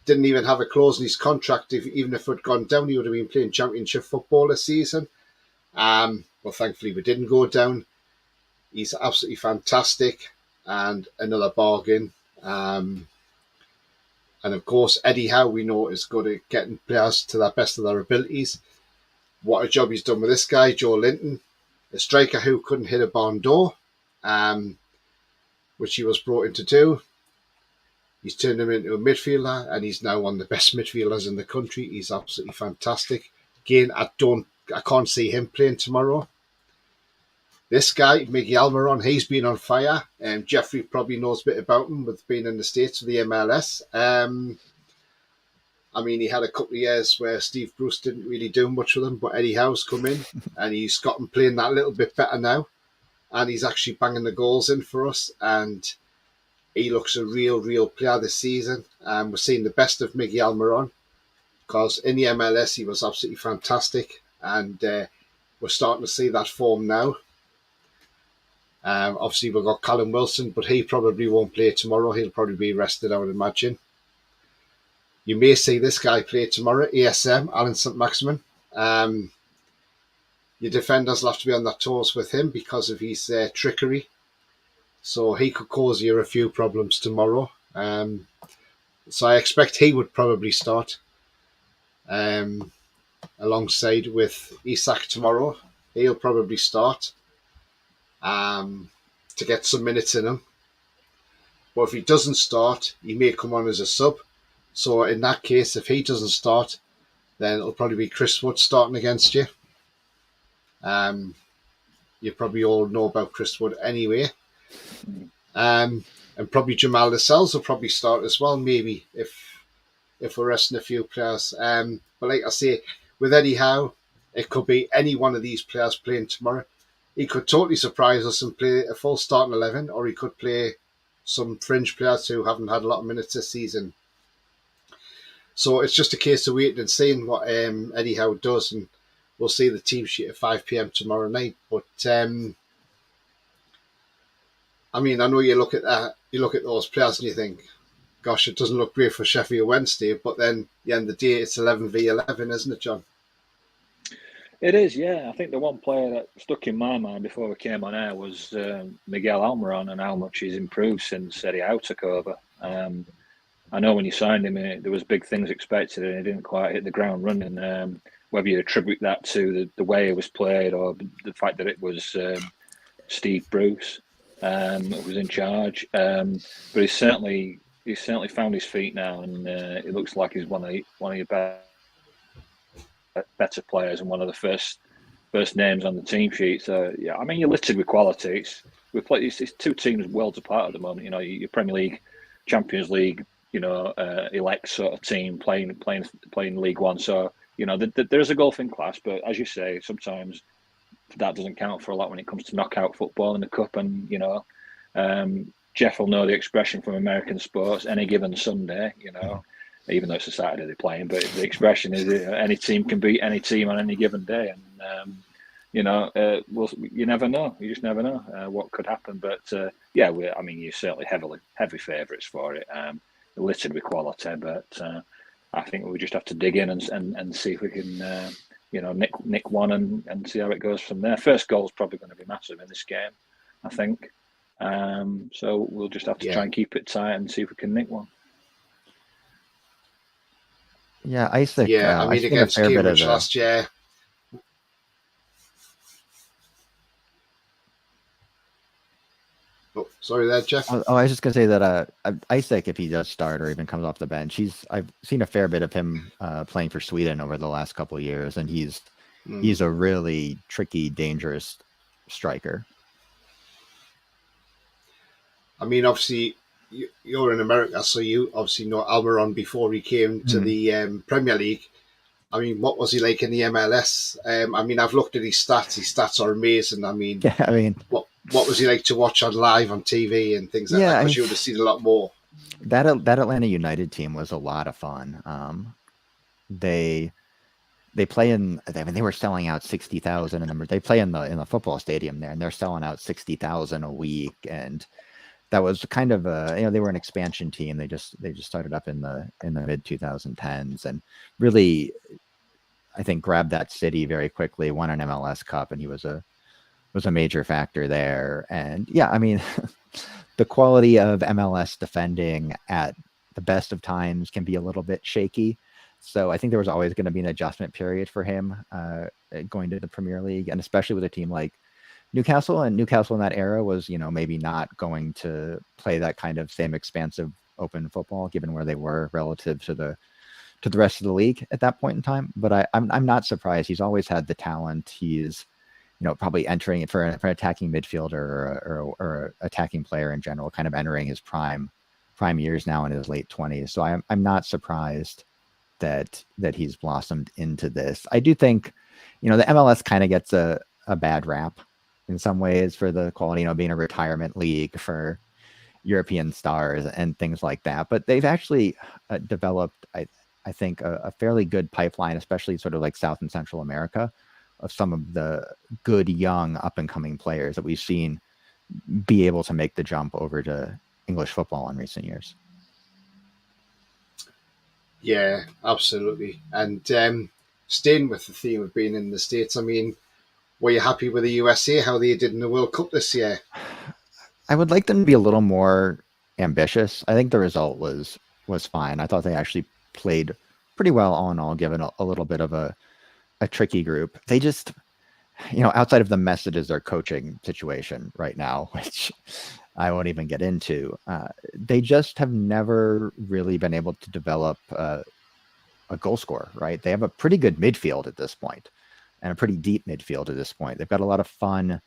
Didn't even have a clause in his contract. Even if it had gone down, he would have been playing Championship football this season. Well, thankfully we didn't go down. He's absolutely fantastic. And another bargain. And of course, Eddie Howe, we know, is good at getting players to the best of their abilities. What a job he's done with this guy, Joe Linton, a striker who couldn't hit a barn door, which he was brought in to do. He's turned him into a midfielder, and he's now one of the best midfielders in the country. He's absolutely fantastic. Again, I can't see him playing tomorrow. This guy, Miguel Almiron, he's been on fire. Jeffrey probably knows a bit about him with being in the States with the MLS. I mean, he had a couple of years where Steve Bruce didn't really do much with him, but Eddie Howe's come in and he's got him playing that little bit better now. And he's actually banging the goals in for us. And he looks a real player this season. We're seeing the best of Miguel Almiron because in the MLS he was absolutely fantastic. And we're starting to see that form now. Obviously, we've got Callum Wilson, but he probably won't play tomorrow. He'll probably be rested, I would imagine. You may see this guy play tomorrow, ASM, Alan St. Maximin. Your defenders will have to be on their toes with him because of his trickery. So he could cause you a few problems tomorrow. So I expect he would probably start alongside with Isak tomorrow. He'll probably start. To get some minutes in him. But if he doesn't start, he may come on as a sub. So in that case, if he doesn't start, then it'll probably be Chris Wood starting against you. You probably all know about Chris Wood anyway. And probably Jamal Lascelles will probably start as well, maybe, if we're resting a few players. But like I say, with Eddie Howe, it could be any one of these players playing tomorrow. He could totally surprise us and play a full starting 11, or he could play some fringe players who haven't had a lot of minutes this season. So it's just a case of waiting and seeing what Eddie Howe does, and we'll see the team sheet at 5 p.m. tomorrow night. But I mean, I know you look at those players and you think, gosh, it doesn't look great for Sheffield Wednesday, but then at the end of the day, it's 11v11, isn't it, John? It is, yeah. I think the one player that stuck in my mind before we came on air was Miguel Almiron and how much he's improved since Eddie Howe took over. I know when you signed him, there was big things expected and he didn't quite hit the ground running. Whether you attribute that to the way it was played or the fact that it was Steve Bruce who was in charge. But he's certainly found his feet now, and it looks like he's one of your better players and one of the first names on the team sheet. So yeah, I mean, you're littered with quality. It's two teams worlds apart at the moment. You know, your Premier League, Champions League, elect sort of team playing League One. So you know, there's a golfing class, but as you say, sometimes that doesn't count for a lot when it comes to knockout football in the cup. And Jeff will know the expression from American sports: any given Sunday. Even though it's a Saturday they're playing, but the expression is any team can beat any team on any given day. And you never know. You just never know what could happen. But you're certainly heavy favourites for it. Littered with quality, but I think we just have to dig in and see if we can, nick one and see how it goes from there. First goal is probably going to be massive in this game, I think. So we'll just have to try and keep it tight and see if we can nick one. Yeah, Isaac. Against Cambridge last year. Oh, sorry there, Jeff. I was just gonna say that Isaac, if he does start or even comes off the bench, I've seen a fair bit of him playing for Sweden over the last couple of years, and he's a really tricky, dangerous striker. I mean, obviously, you're in America, so you obviously know Almiron before he came to the Premier League. I mean, what was he like in the MLS? I've looked at his stats. His stats are amazing. What was he like to watch on live on TV and things like that? Because you would have seen a lot more. That Atlanta United team was a lot of fun. They play in. They were selling out 60,000, and they play in the football stadium there, and they're selling out 60,000 a week. And that was kind of they were an expansion team. They just started up in the mid 2010s, and really, I think, grabbed that city very quickly. Won an MLS Cup, and he was a major factor there. And the quality of MLS defending at the best of times can be a little bit shaky. So I think there was always going to be an adjustment period for him going to the Premier League, and especially with a team like Newcastle. And Newcastle in that era was, maybe not going to play that kind of same expansive open football, given where they were relative to the rest of the league at that point in time. But I'm not surprised. He's always had the talent. He's probably entering it for an attacking midfielder or attacking player in general, kind of entering his prime years now in his late 20s. So I'm not surprised that he's blossomed into this. I do think, the MLS kind of gets a bad rap in some ways for the quality, being a retirement league for European stars and things like that. But they've actually developed, I think, a fairly good pipeline, especially sort of like South and Central America, of some of the good young up and coming players that we've seen be able to make the jump over to English football in recent years. Yeah, absolutely. And staying with the theme of being in the States, were you happy with the USA, how they did in the World Cup this year? I would like them to be a little more ambitious. I think the result was fine. I thought they actually played pretty well all in all, given a little bit of a tricky group. They just, outside of the mess that is their coaching situation right now, which I won't even get into, they just have never really been able to develop a goal scorer, right? They have a pretty good midfield at this point, and a pretty deep midfield at this point. They've got a lot of fun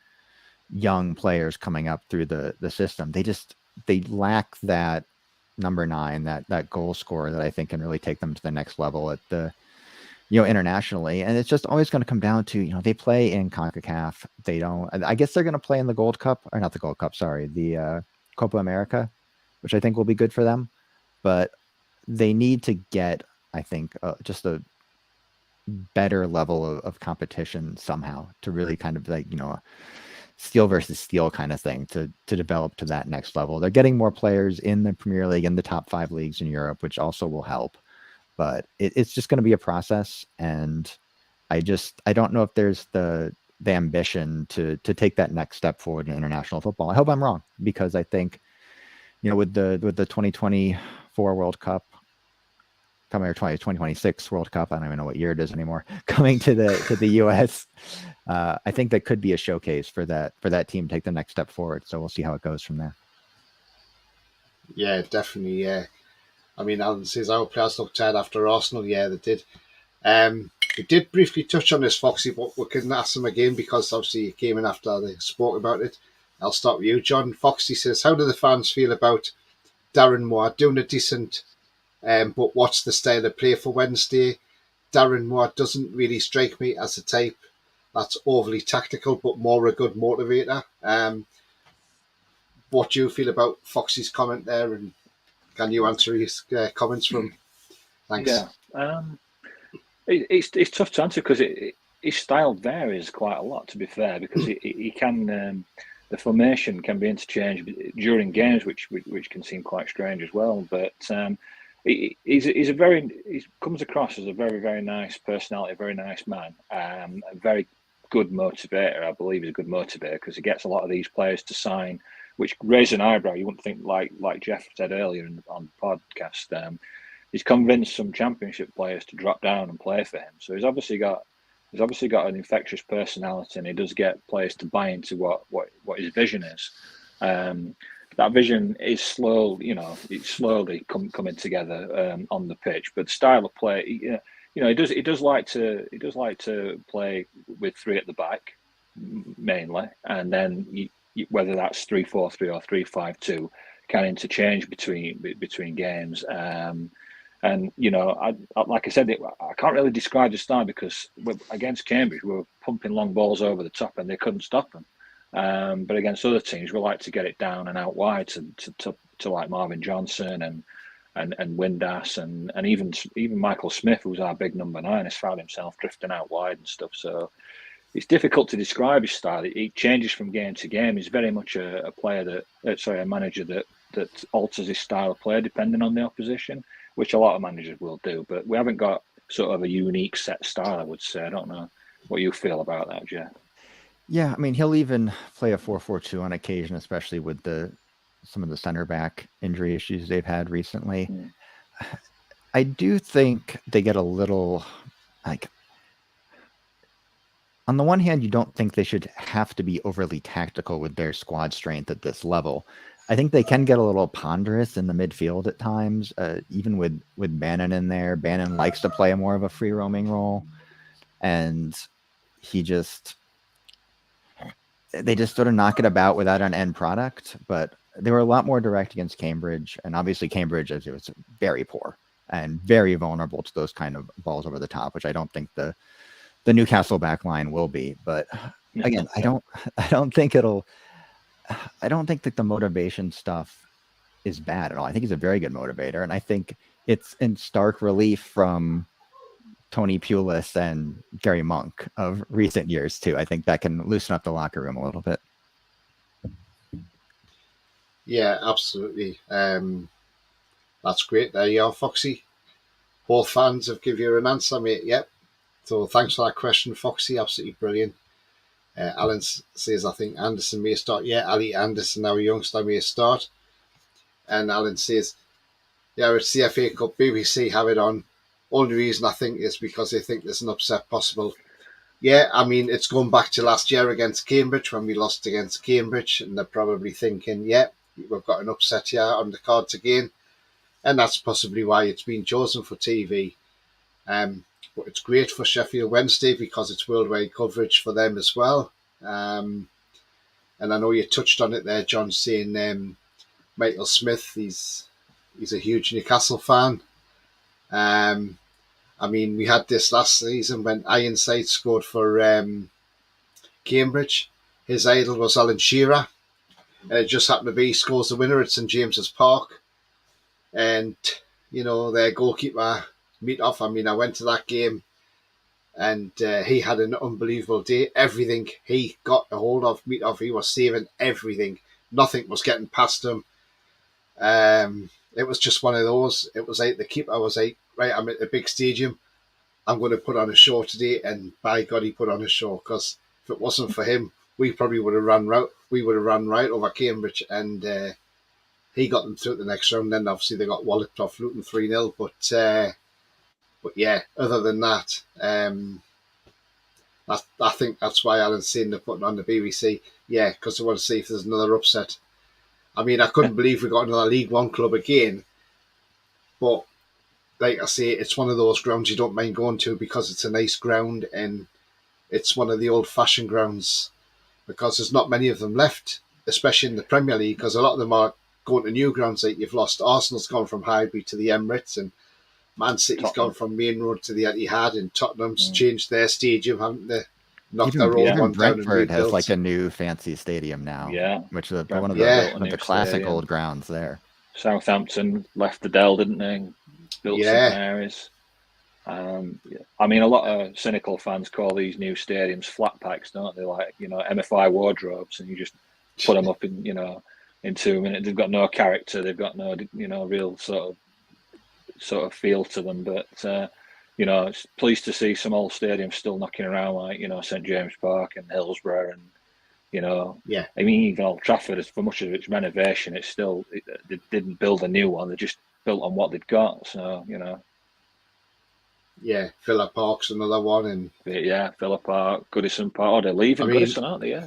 young players coming up through the system. They lack that number 9, that goal scorer that I think can really take them to the next level at the internationally. And it's just always going to come down to, they play in CONCACAF. I guess they're going to play in the Gold Cup, or not the Gold Cup, sorry, the Copa America, which I think will be good for them. But they need to get, I think, just a better level of competition somehow to really kind of a steel versus steel kind of thing to develop to that next level. They're getting more players in the Premier League, in the top 5 leagues in Europe, which also will help. But it's just going to be a process, and I don't know if there's the ambition to take that next step forward in international football. I hope I'm wrong, because I think, with the 2024 World Cup coming, or 2026 World Cup, I don't even know what year it is anymore, coming to the US, I think that could be a showcase for that team to take the next step forward. So we'll see how it goes from there. Yeah, definitely. Yeah. Alan says our players look tired after Arsenal. Yeah, they did. We did briefly touch on this, Foxy, but we couldn't ask them again because obviously you came in after they spoke about it. I'll start with you, John. Foxy says, how do the fans feel about Darren Moore doing a decent, but what's the style of play for Wednesday? Darren Moore doesn't really strike me as a type that's overly tactical, but more a good motivator. What do you feel about Foxy's comment there? And can you answer his comments from? Thanks. Yeah, it's tough to answer because his style varies quite a lot. To be fair, because he can the formation can be interchanged during games, which can seem quite strange as well. But he comes across as a very, very nice personality, a very nice man, a very good motivator. I believe he's a good motivator because he gets a lot of these players to sign, which raise an eyebrow. You wouldn't think, like Jeff said earlier on the podcast. He's convinced some championship players to drop down and play for him. So he's obviously got an infectious personality, and he does get players to buy into what his vision is. That vision is slow, it's slowly coming together on the pitch. But the style of play, he does like to play with three at the back mainly, and then whether that's 3-4-3 or 3-5-2, can interchange between games. And like I said, I can't really describe the style because against Cambridge we were pumping long balls over the top and they couldn't stop them. But against other teams, we like to get it down and out wide to like Marvin Johnson and Windass and even Michael Smith, who's our big number 9, has found himself drifting out wide and stuff. So it's difficult to describe his style. It changes from game to game. He's very much a manager that alters his style of play depending on the opposition, which a lot of managers will do. But we haven't got sort of a unique set style, I would say. I don't know what you feel about that, Jeff. Yeah, I mean, he'll even play a 4-4-2 on occasion, especially with some of the center back injury issues they've had recently. I do think they get a little, on the one hand, you don't think they should have to be overly tactical with their squad strength at this level. I think they can get a little ponderous in the midfield at times, even with Bannon in there. Bannon likes to play more of a free roaming role, and they just sort of knock it about without an end product. But they were a lot more direct against Cambridge, and obviously Cambridge it was very poor and very vulnerable to those kind of balls over the top, which I don't think the Newcastle back line will be. But again, I don't think that the motivation stuff is bad at all. I think he's a very good motivator, and I think it's in stark relief from Tony Pulis and Gary Monk of recent years too. I think that can loosen up the locker room a little bit. Yeah, absolutely. That's great. There you are, Foxy. Both fans have given you an answer, mate. Yep. So thanks for that question, Foxy. Absolutely brilliant. Alan says, I think Anderson may start. Yeah, Ali Anderson, our youngster, may start. And Alan says, yeah, it's the FA Cup, BBC have it on. Only reason I think is because they think there's an upset possible. Yeah, I mean, it's going back to last year against Cambridge when we lost against Cambridge, and they're probably thinking, yeah, we've got an upset here on the cards again. And that's possibly why it's been chosen for TV. But it's great for Sheffield Wednesday because it's worldwide coverage for them as well. And I know you touched on it there, John, saying Michael Smith, he's a huge Newcastle fan. I mean, we had this last season when Ironside scored for Cambridge. His idol was Alan Shearer. And it just happened to be he scores the winner at St James's Park. And, their goalkeeper, Meetoff, I mean, I went to that game and he had an unbelievable day. Everything he got a hold of, Meetoff, he was saving everything. Nothing was getting past him. It was just one of those. It was like the keeper was like, right, I'm at the big stadium. I'm going to put on a show today. And by God, he put on a show, because if it wasn't for him, we probably would have run right over Cambridge, and he got them through the next round. Then obviously they got walloped off Luton 3-0. But yeah, other than that, I think that's why Alan's saying they're putting on the BBC. Yeah, because they want to see if there's another upset. I mean, I couldn't believe we got another League One club again. But like I say, it's one of those grounds you don't mind going to because it's a nice ground and it's one of the old-fashioned grounds, because there's not many of them left, especially in the Premier League, because a lot of them are going to new grounds. Like you've lost. Arsenal's gone from Highbury to the Emirates, and Man City's gone from Main Road to the Etihad, and Tottenham's changed their stadium, haven't they? knocked their old Even one down and Brentford has rebuilt. like a new fancy stadium now. Yeah. Which is Brentford one of built a the new classic stadium. old grounds there. Southampton left the Dell, didn't they? Built St Mary's. I mean, a lot of cynical fans call these new stadiums flat packs, don't they? Like, MFI wardrobes, and you just put them up in 2 minutes. They've got no character. They've got no, real sort of feel to them. But it's pleased to see some old stadiums still knocking around, like St James Park and Hillsborough, and I mean, even Old Trafford, for much of its renovation, it's still they didn't build a new one. They just built on what they'd got. So Yeah, Villa Park's another one, and Villa Park, Goodison Park. Oh, they're leaving Goodison, aren't they?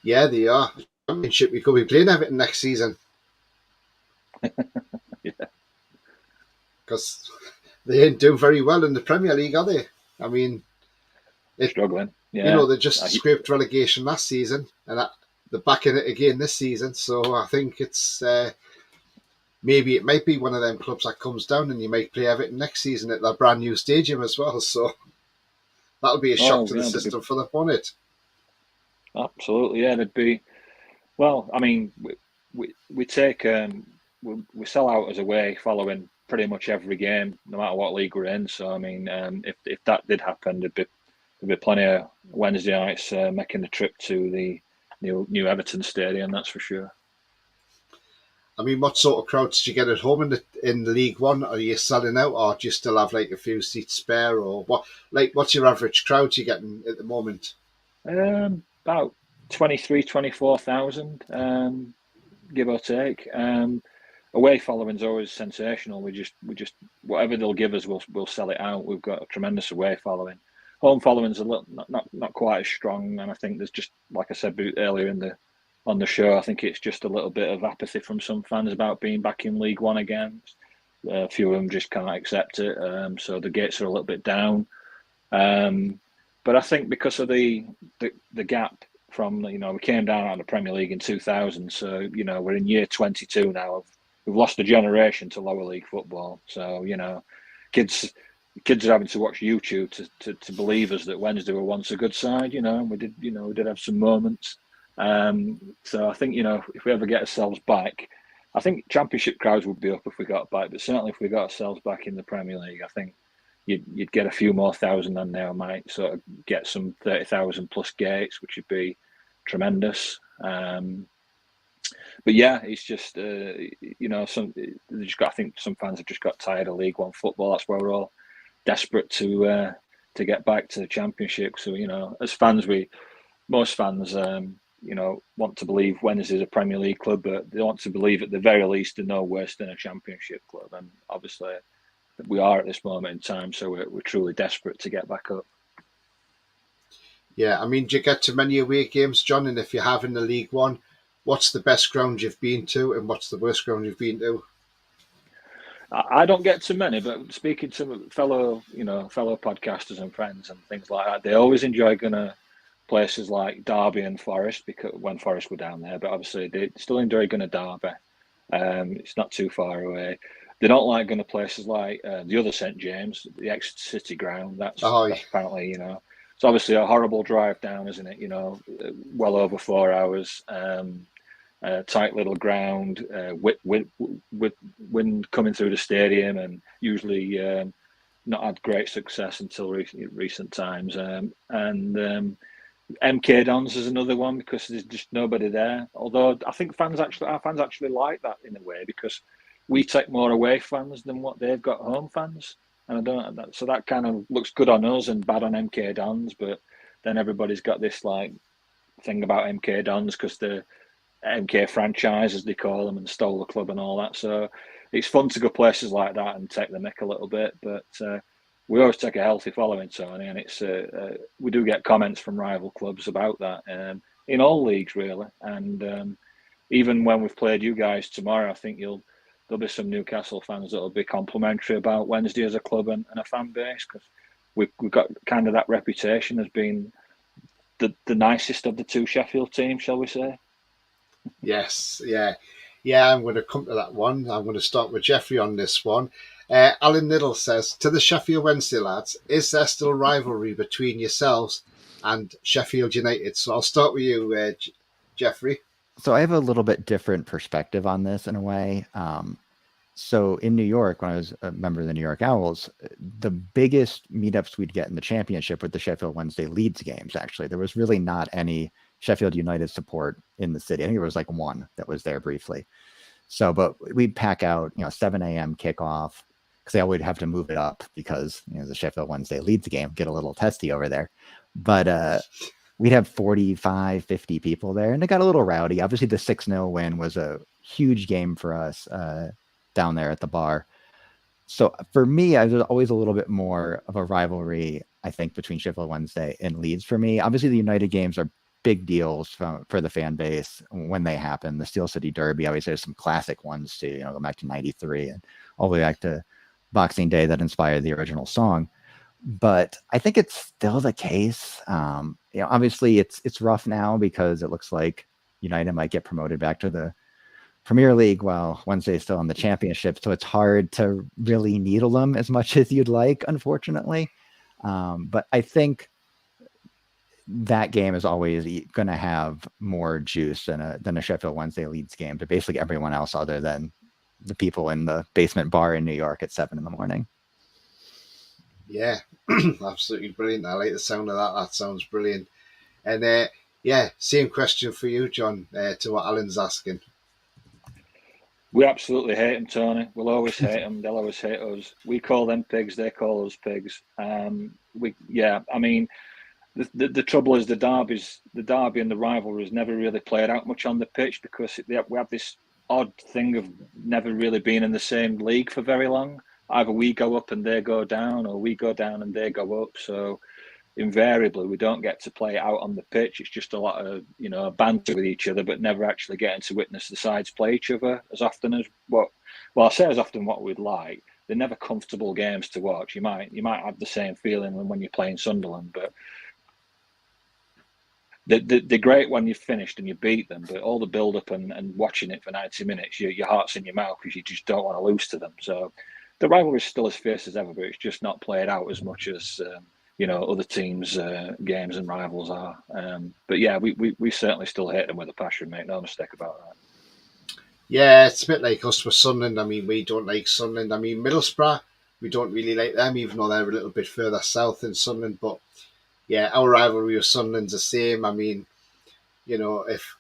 Yeah, they are. Championship, we could be playing Everton next season. Because they ain't doing very well in the Premier League, are they? I mean, struggling. Yeah, they just scraped relegation last season, and they're back in it again this season. So I think it's maybe it might be one of them clubs that comes down, and you might play Everton next season at their brand new stadium as well. So that'll be a shock to the system for the bonnet. Absolutely, yeah. There'd be. Well, I mean, we take we sell out as away following pretty much every game, no matter what league we're in. So I mean, if that did happen, there'd be plenty of Wednesday nights making the trip to the new Everton stadium. That's for sure. I mean, what sort of crowds do you get at home in League One? Are you selling out, or do you still have like a few seats spare, or what? Like, what's your average crowd you're getting at the moment? About 24,000, give or take. Away following's always sensational. We just whatever they'll give us, we'll sell it out. We've got a tremendous away following. Home following's a little not quite as strong, and I think there's just, like I said earlier on the show, I think it's just a little bit of apathy from some fans about being back in League One again. A few of them just can't accept it, so the gates are a little bit down. But I think because of the gap from, we came down out of the Premier League in 2000, so we're in year 22 now. We've lost a generation to lower league football. So kids are having to watch YouTube to believe us that Wednesday were once a good side. And we did have some moments. So I think if we ever get ourselves back, I think Championship crowds would be up if we got back. But certainly if we got ourselves back in the Premier League, I think you'd get a few more thousand than now. Might sort of get some 30,000 plus gates, which would be tremendous. But yeah, it's just I think some fans have just got tired of League One football. That's why we're all desperate to get back to the Championship. So as fans, most fans want to believe Wednesday's a Premier League club, but they want to believe at the very least they're no worse than a Championship club, and obviously we are at this moment in time. So we're truly desperate to get back up. Yeah, I mean, do you get to many away games, John? And if you have in the League One, what's the best ground you've been to, and what's the worst ground you've been to? I don't get too many, but speaking to fellow podcasters and friends and things like that, they always enjoy going to places like Derby and Forest, because when Forest were down there, but obviously they still enjoy going to Derby. It's not too far away. They don't like going to places like the other St James, the Exeter City ground. That's apparently, it's obviously a horrible drive down, isn't it? Well over 4 hours. Tight little ground, with wind coming through the stadium, and usually not had great success until recent times. And MK Dons is another one because there's just nobody there. Although I think our fans actually like that in a way, because we take more away fans than what they've got home fans, and so that kind of looks good on us and bad on MK Dons. But then everybody's got this like thing about MK Dons because the MK franchise, as they call them, and stole the club and all that. So it's fun to go places like that and take the mick a little bit. But we always take a healthy following, Tony, and it's we do get comments from rival clubs about that in all leagues, really. And even when we've played you guys tomorrow, I think there'll be some Newcastle fans that'll be complimentary about Wednesday as a club and a fan base, because we've got kind of that reputation as being the nicest of the two Sheffield teams, shall we say? Yes, yeah. I'm going to come to that one. I'm going to start with Jeffrey on this one. Alan Niddle says, to the Sheffield Wednesday lads, is there still rivalry between yourselves and Sheffield United? So I'll start with you, Jeffrey. So I have a little bit different perspective on this in a way. So in New York, when I was a member of the New York Owls, the biggest meetups we'd get in the championship were the Sheffield Wednesday Leeds games, actually. There was really not any Sheffield United support in the city. I think there was like one that was there briefly. So, but we'd pack out, 7 a.m. kickoff, because they always have to move it up because, the Sheffield Wednesday Leeds game get a little testy over there. But we'd have 45, 50 people there, and it got a little rowdy. Obviously, the 6-0 win was a huge game for us down there at the bar. So for me, I was always a little bit more of a rivalry, I think, between Sheffield Wednesday and Leeds for me. Obviously, the United games are big deals for the fan base when they happen. The Steel City Derby, obviously, there's some classic ones too, go back to 93 and all the way back to Boxing Day that inspired the original song. But I think it's still the case. Obviously, it's rough now because it looks like United might get promoted back to the Premier League while Wednesday is still in the championship. So it's hard to really needle them as much as you'd like, unfortunately. But I think that game is always going to have more juice than a Sheffield Wednesday Leeds game to basically everyone else other than the people in the basement bar in New York at 7 a.m. Yeah, absolutely brilliant. I like the sound of that. That sounds brilliant. And same question for you, John, to what Alan's asking. We absolutely hate them, Tony. We'll always hate them. They'll always hate us. We call them pigs. They call us pigs. The trouble is the derby and the rivalry has never really played out much on the pitch because we have this odd thing of never really being in the same league for very long. Either we go up and they go down, or we go down and they go up. So invariably, we don't get to play out on the pitch. It's just a lot of banter with each other, but never actually getting to witness the sides play each other as often as I say as often what we'd like. They're never comfortable games to watch. You might have the same feeling when you're playing Sunderland, but they're great when you've finished and you beat them. But all the build up and watching it for 90 minutes, your heart's in your mouth because you just don't want to lose to them. So the rivalry is still as fierce as ever, but it's just not played out as much as other teams' games and rivals are. But yeah, we certainly still hate them with a passion, make no mistake about that. Yeah, it's a bit like us with Sunderland. I mean, we don't like Sunderland. I mean, Middlesbrough, we don't really like them, even though they're a little bit further south than Sunderland. But yeah, our rivalry with Sunderland's the same. I mean, if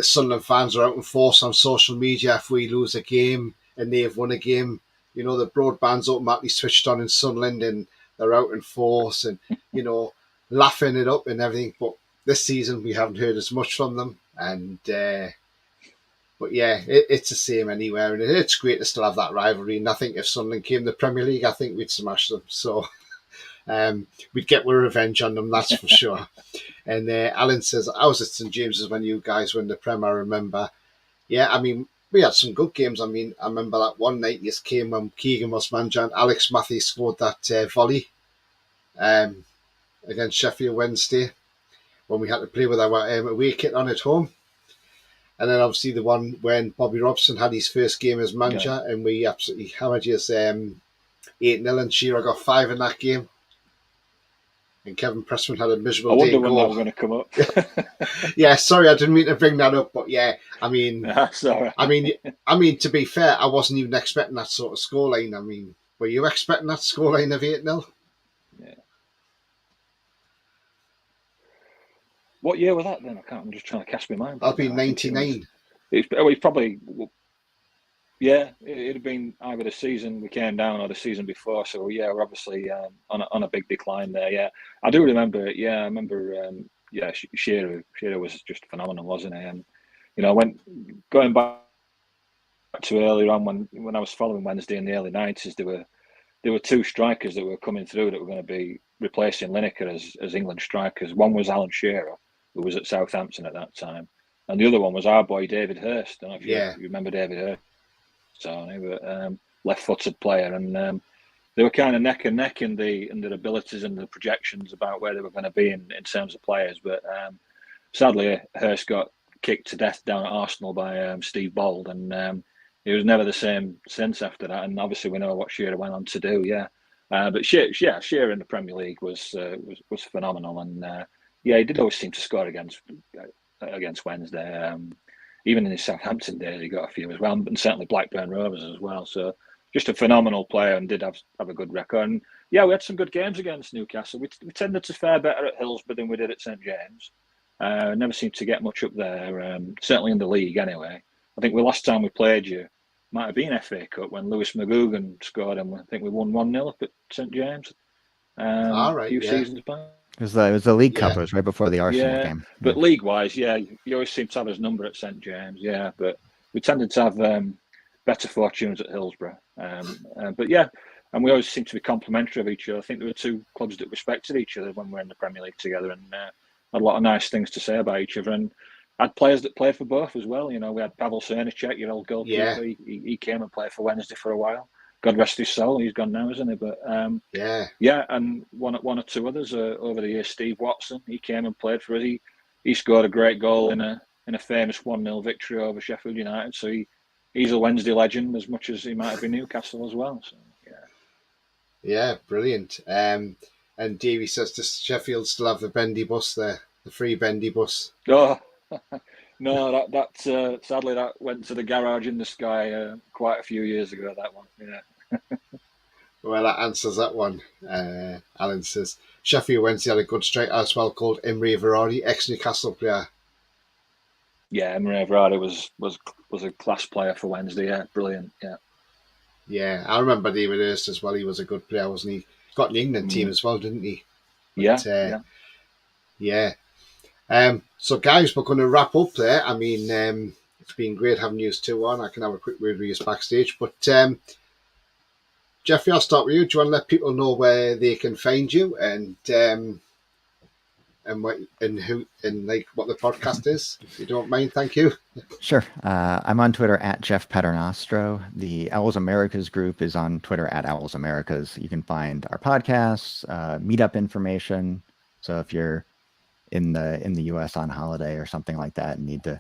Sunderland fans are out in force on social media, if we lose a game and they've won a game, the broadband's automatically switched on in Sunderland and they're out in force and, laughing it up and everything. But this season, we haven't heard as much from them. And, but yeah, it's the same anywhere. And it's great to still have that rivalry. And I think if Sunderland came to the Premier League, I think we'd smash them. So we'd get our revenge on them, that's for sure. And Alan says, I was at St James's when you guys were in the Prem, I remember. Yeah, I mean, we had some good games. I mean, I remember that one night you came when Keegan was manager and Alex Matthews scored that volley against Sheffield Wednesday when we had to play with our away kit on at home. And then obviously the one when Bobby Robson had his first game as manager and we absolutely hammered you 8-0 and Shearer got 5 in that game. And Kevin Pressman had a miserable day. I wonder when that was going to come up. Yeah, sorry, I didn't mean to bring that up, but yeah, I mean, sorry. I mean, to be fair, I wasn't even expecting that sort of scoreline. I mean, were you expecting that scoreline of 8-0? Yeah. What year was that then? I'm just trying to cast my mind. That'd be 99. It's probably. Yeah, it'd have been either the season we came down or the season before. So yeah, we're obviously on a big decline there. Yeah, I do remember. Yeah, I remember. Shearer was just phenomenal, wasn't he? And going back to earlier on when I was following Wednesday in the early 90s, there were 2 strikers that were coming through that were going to be replacing Lineker as England strikers. One was Alan Shearer, who was at Southampton at that time, and the other one was our boy David Hurst. I don't know if you remember David Hurst. Tony, but left-footed player, and they were kind of neck and neck in their abilities and the projections about where they were going to be in terms of players. But sadly, Hurst got kicked to death down at Arsenal by Steve Bold, and he was never the same since after that. And obviously, we know what Shearer went on to do. Yeah, but Shearer in the Premier League was phenomenal, and he did always seem to score against Wednesday. Even in his Southampton days, he got a few as well, and certainly Blackburn Rovers as well. So just a phenomenal player, and did have a good record. And we had some good games against Newcastle. We tended to fare better at Hillsborough than we did at St James. Never seemed to get much up there, certainly in the league anyway. I think the last time we played you might have been FA Cup when Lewis McGugan scored, and I think we won 1-0 up at St James a few seasons back. It was the League Cup. It was right before the Arsenal game. But league-wise, you always seem to have his number at St James. Yeah, but we tended to have better fortunes at Hillsborough. And we always seem to be complimentary of each other. I think there were two clubs that respected each other when we were in the Premier League together, and had a lot of nice things to say about each other. And had players that played for both as well. You know, we had Pavel Srnicek, your old goalkeeper. He came and played for Wednesday for a while. God rest his soul. He's gone now, isn't he? But and one or two others over the years. Steve Watson, he came and played for us. He scored a great goal in a famous 1-0 victory over Sheffield United. So he's a Wednesday legend as much as he might have been Newcastle as well. So yeah, brilliant. And Davey says, does Sheffield still have the bendy bus there, the free bendy bus? Oh. No, that sadly that went to the garage in the sky quite a few years ago. That one, yeah. Well, that answers that one. Alan says Sheffield Wednesday had a good striker as well called Imre Varadi, ex-Newcastle player. Yeah, Imre Varadi was a class player for Wednesday. Yeah, brilliant. Yeah. Yeah, I remember David Hurst as well. He was a good player, wasn't he? Got an England team as well, didn't he? But, yeah. So, guys, we're going to wrap up there. I mean, it's been great having you two on. I can have a quick word with you backstage. But, Jeffrey, I'll start with you. Do you want to let people know where they can find you and what the podcast is? If you don't mind, thank you. Sure. I'm on Twitter at Jeff Paternostro. The Owls Americas group is on Twitter at Owls Americas. You can find our podcasts, meetup information. So if you're in the US on holiday or something like that and need to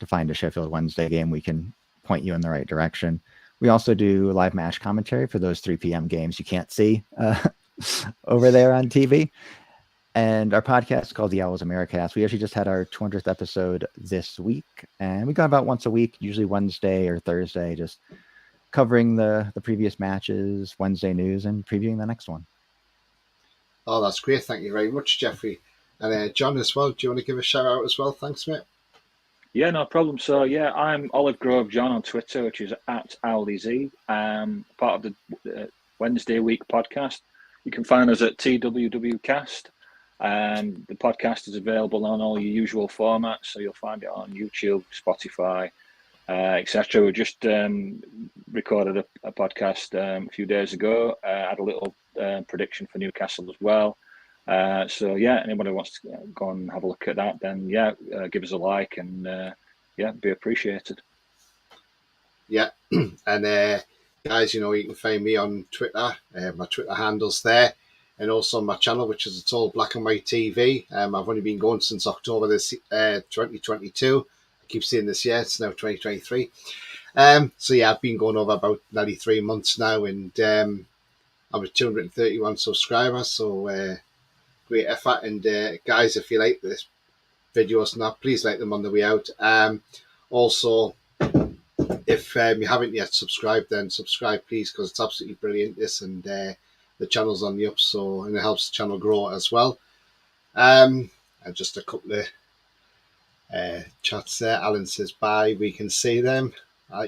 find a Sheffield Wednesday game, we can point you in the right direction. We also do live match commentary for those 3 p.m. games you can't see over there on TV. And our podcast is called the Owls Americast. We actually just had our 200th episode this week, and we go about once a week, usually Wednesday or Thursday, just covering the previous matches, Wednesday news, and previewing the next one. Oh, that's great. Thank you very much, Jeffrey. And John as well. Do you want to give a shout out as well? Thanks, mate. Yeah, no problem. So, I'm Olive Grove John on Twitter, which is at OwleyZ, part of the Wednesday Week podcast. You can find us at TWWcast. The podcast is available on all your usual formats, so you'll find it on YouTube, Spotify, etc. We just recorded a podcast a few days ago. Had a little prediction for Newcastle as well. Anybody who wants to go and have a look at that, then give us a like and be appreciated. Yeah, and guys, you can find me on Twitter. My Twitter handle's there, and also on my channel, which is It's All Black and White TV. I've only been going since October 2022. I keep saying this year, it's now 2023. I've been going over about 93 months now, and I'm at 231 subscribers, so great effort. And guys, if you like this videos and that, please like them on the way out. Also, if you haven't yet subscribed, then subscribe please, because it's absolutely brilliant, this, and the channel's on the up, and it helps the channel grow as well. And just a couple of chats there. Alan says bye, we can see them.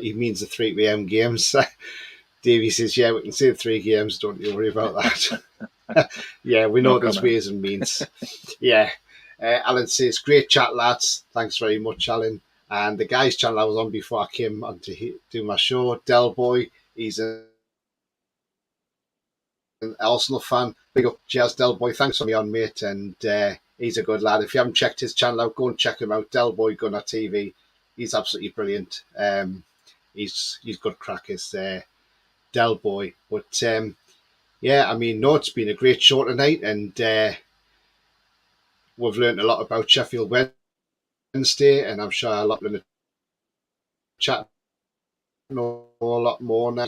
He means the 3 p.m. games. Davey says, yeah, we can see the 3 games, don't you worry about that. Yeah, we know there's ways and means. Yeah. Alan says, great chat, lads. Thanks very much, Alan. And the guy's channel I was on before I came on to do my show, Del Boy, he's an Arsenal fan. Big up, cheers, Del Boy. Thanks for me on, mate. And he's a good lad. If you haven't checked his channel out, go and check him out, Del Boy Gunner TV. He's absolutely brilliant. He's good crack, is Del Boy. But it's been a great show tonight, and we've learned a lot about Sheffield Wednesday, and I'm sure a lot in the chat know a lot more now.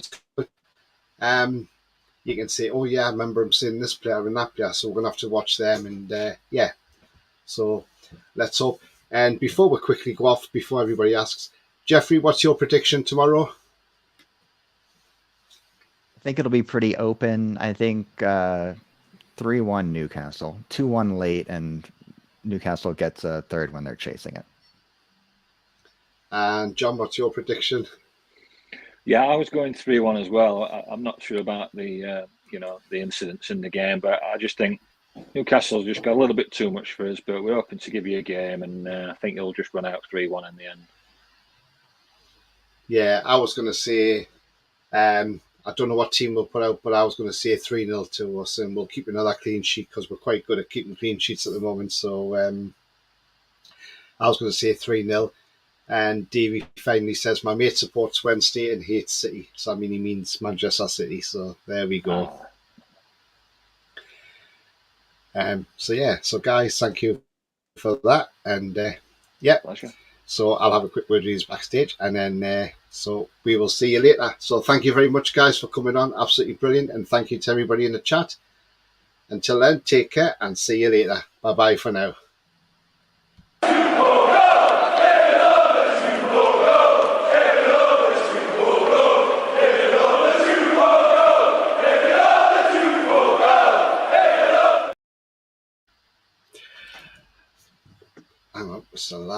You can say, oh yeah, I remember him seeing this player and that player, so we're gonna have to watch them, and yeah. So let's hope. And before we quickly go off, before everybody asks, Jeffrey, what's your prediction tomorrow? I think it'll be pretty open. I think 3-1 Newcastle, 2-1 late, and Newcastle gets a third when they're chasing it. And John, what's your prediction? Yeah, I was going 3-1 as well. I'm not sure about the the incidents in the game, but I just think Newcastle's just got a little bit too much for us. But we're hoping to give you a game, and I think it'll just run out 3-1 in the end. Yeah, I was going to say, I don't know what team we'll put out, but I was going to say 3-0 to us, and we'll keep another clean sheet because we're quite good at keeping clean sheets at the moment. So I was going to say 3-0. And Davey finally says, my mate supports Wednesday and hates City. So, I mean, he means Manchester City. So, there we go. So, yeah. So, guys, thank you for that. And, yeah. Pleasure. So, I'll have a quick word with you backstage. And then, so we will see you later. So, thank you very much, guys, for coming on. Absolutely brilliant. And thank you to everybody in the chat. Until then, take care and see you later. Bye-bye for now. Hang on, it's still alive.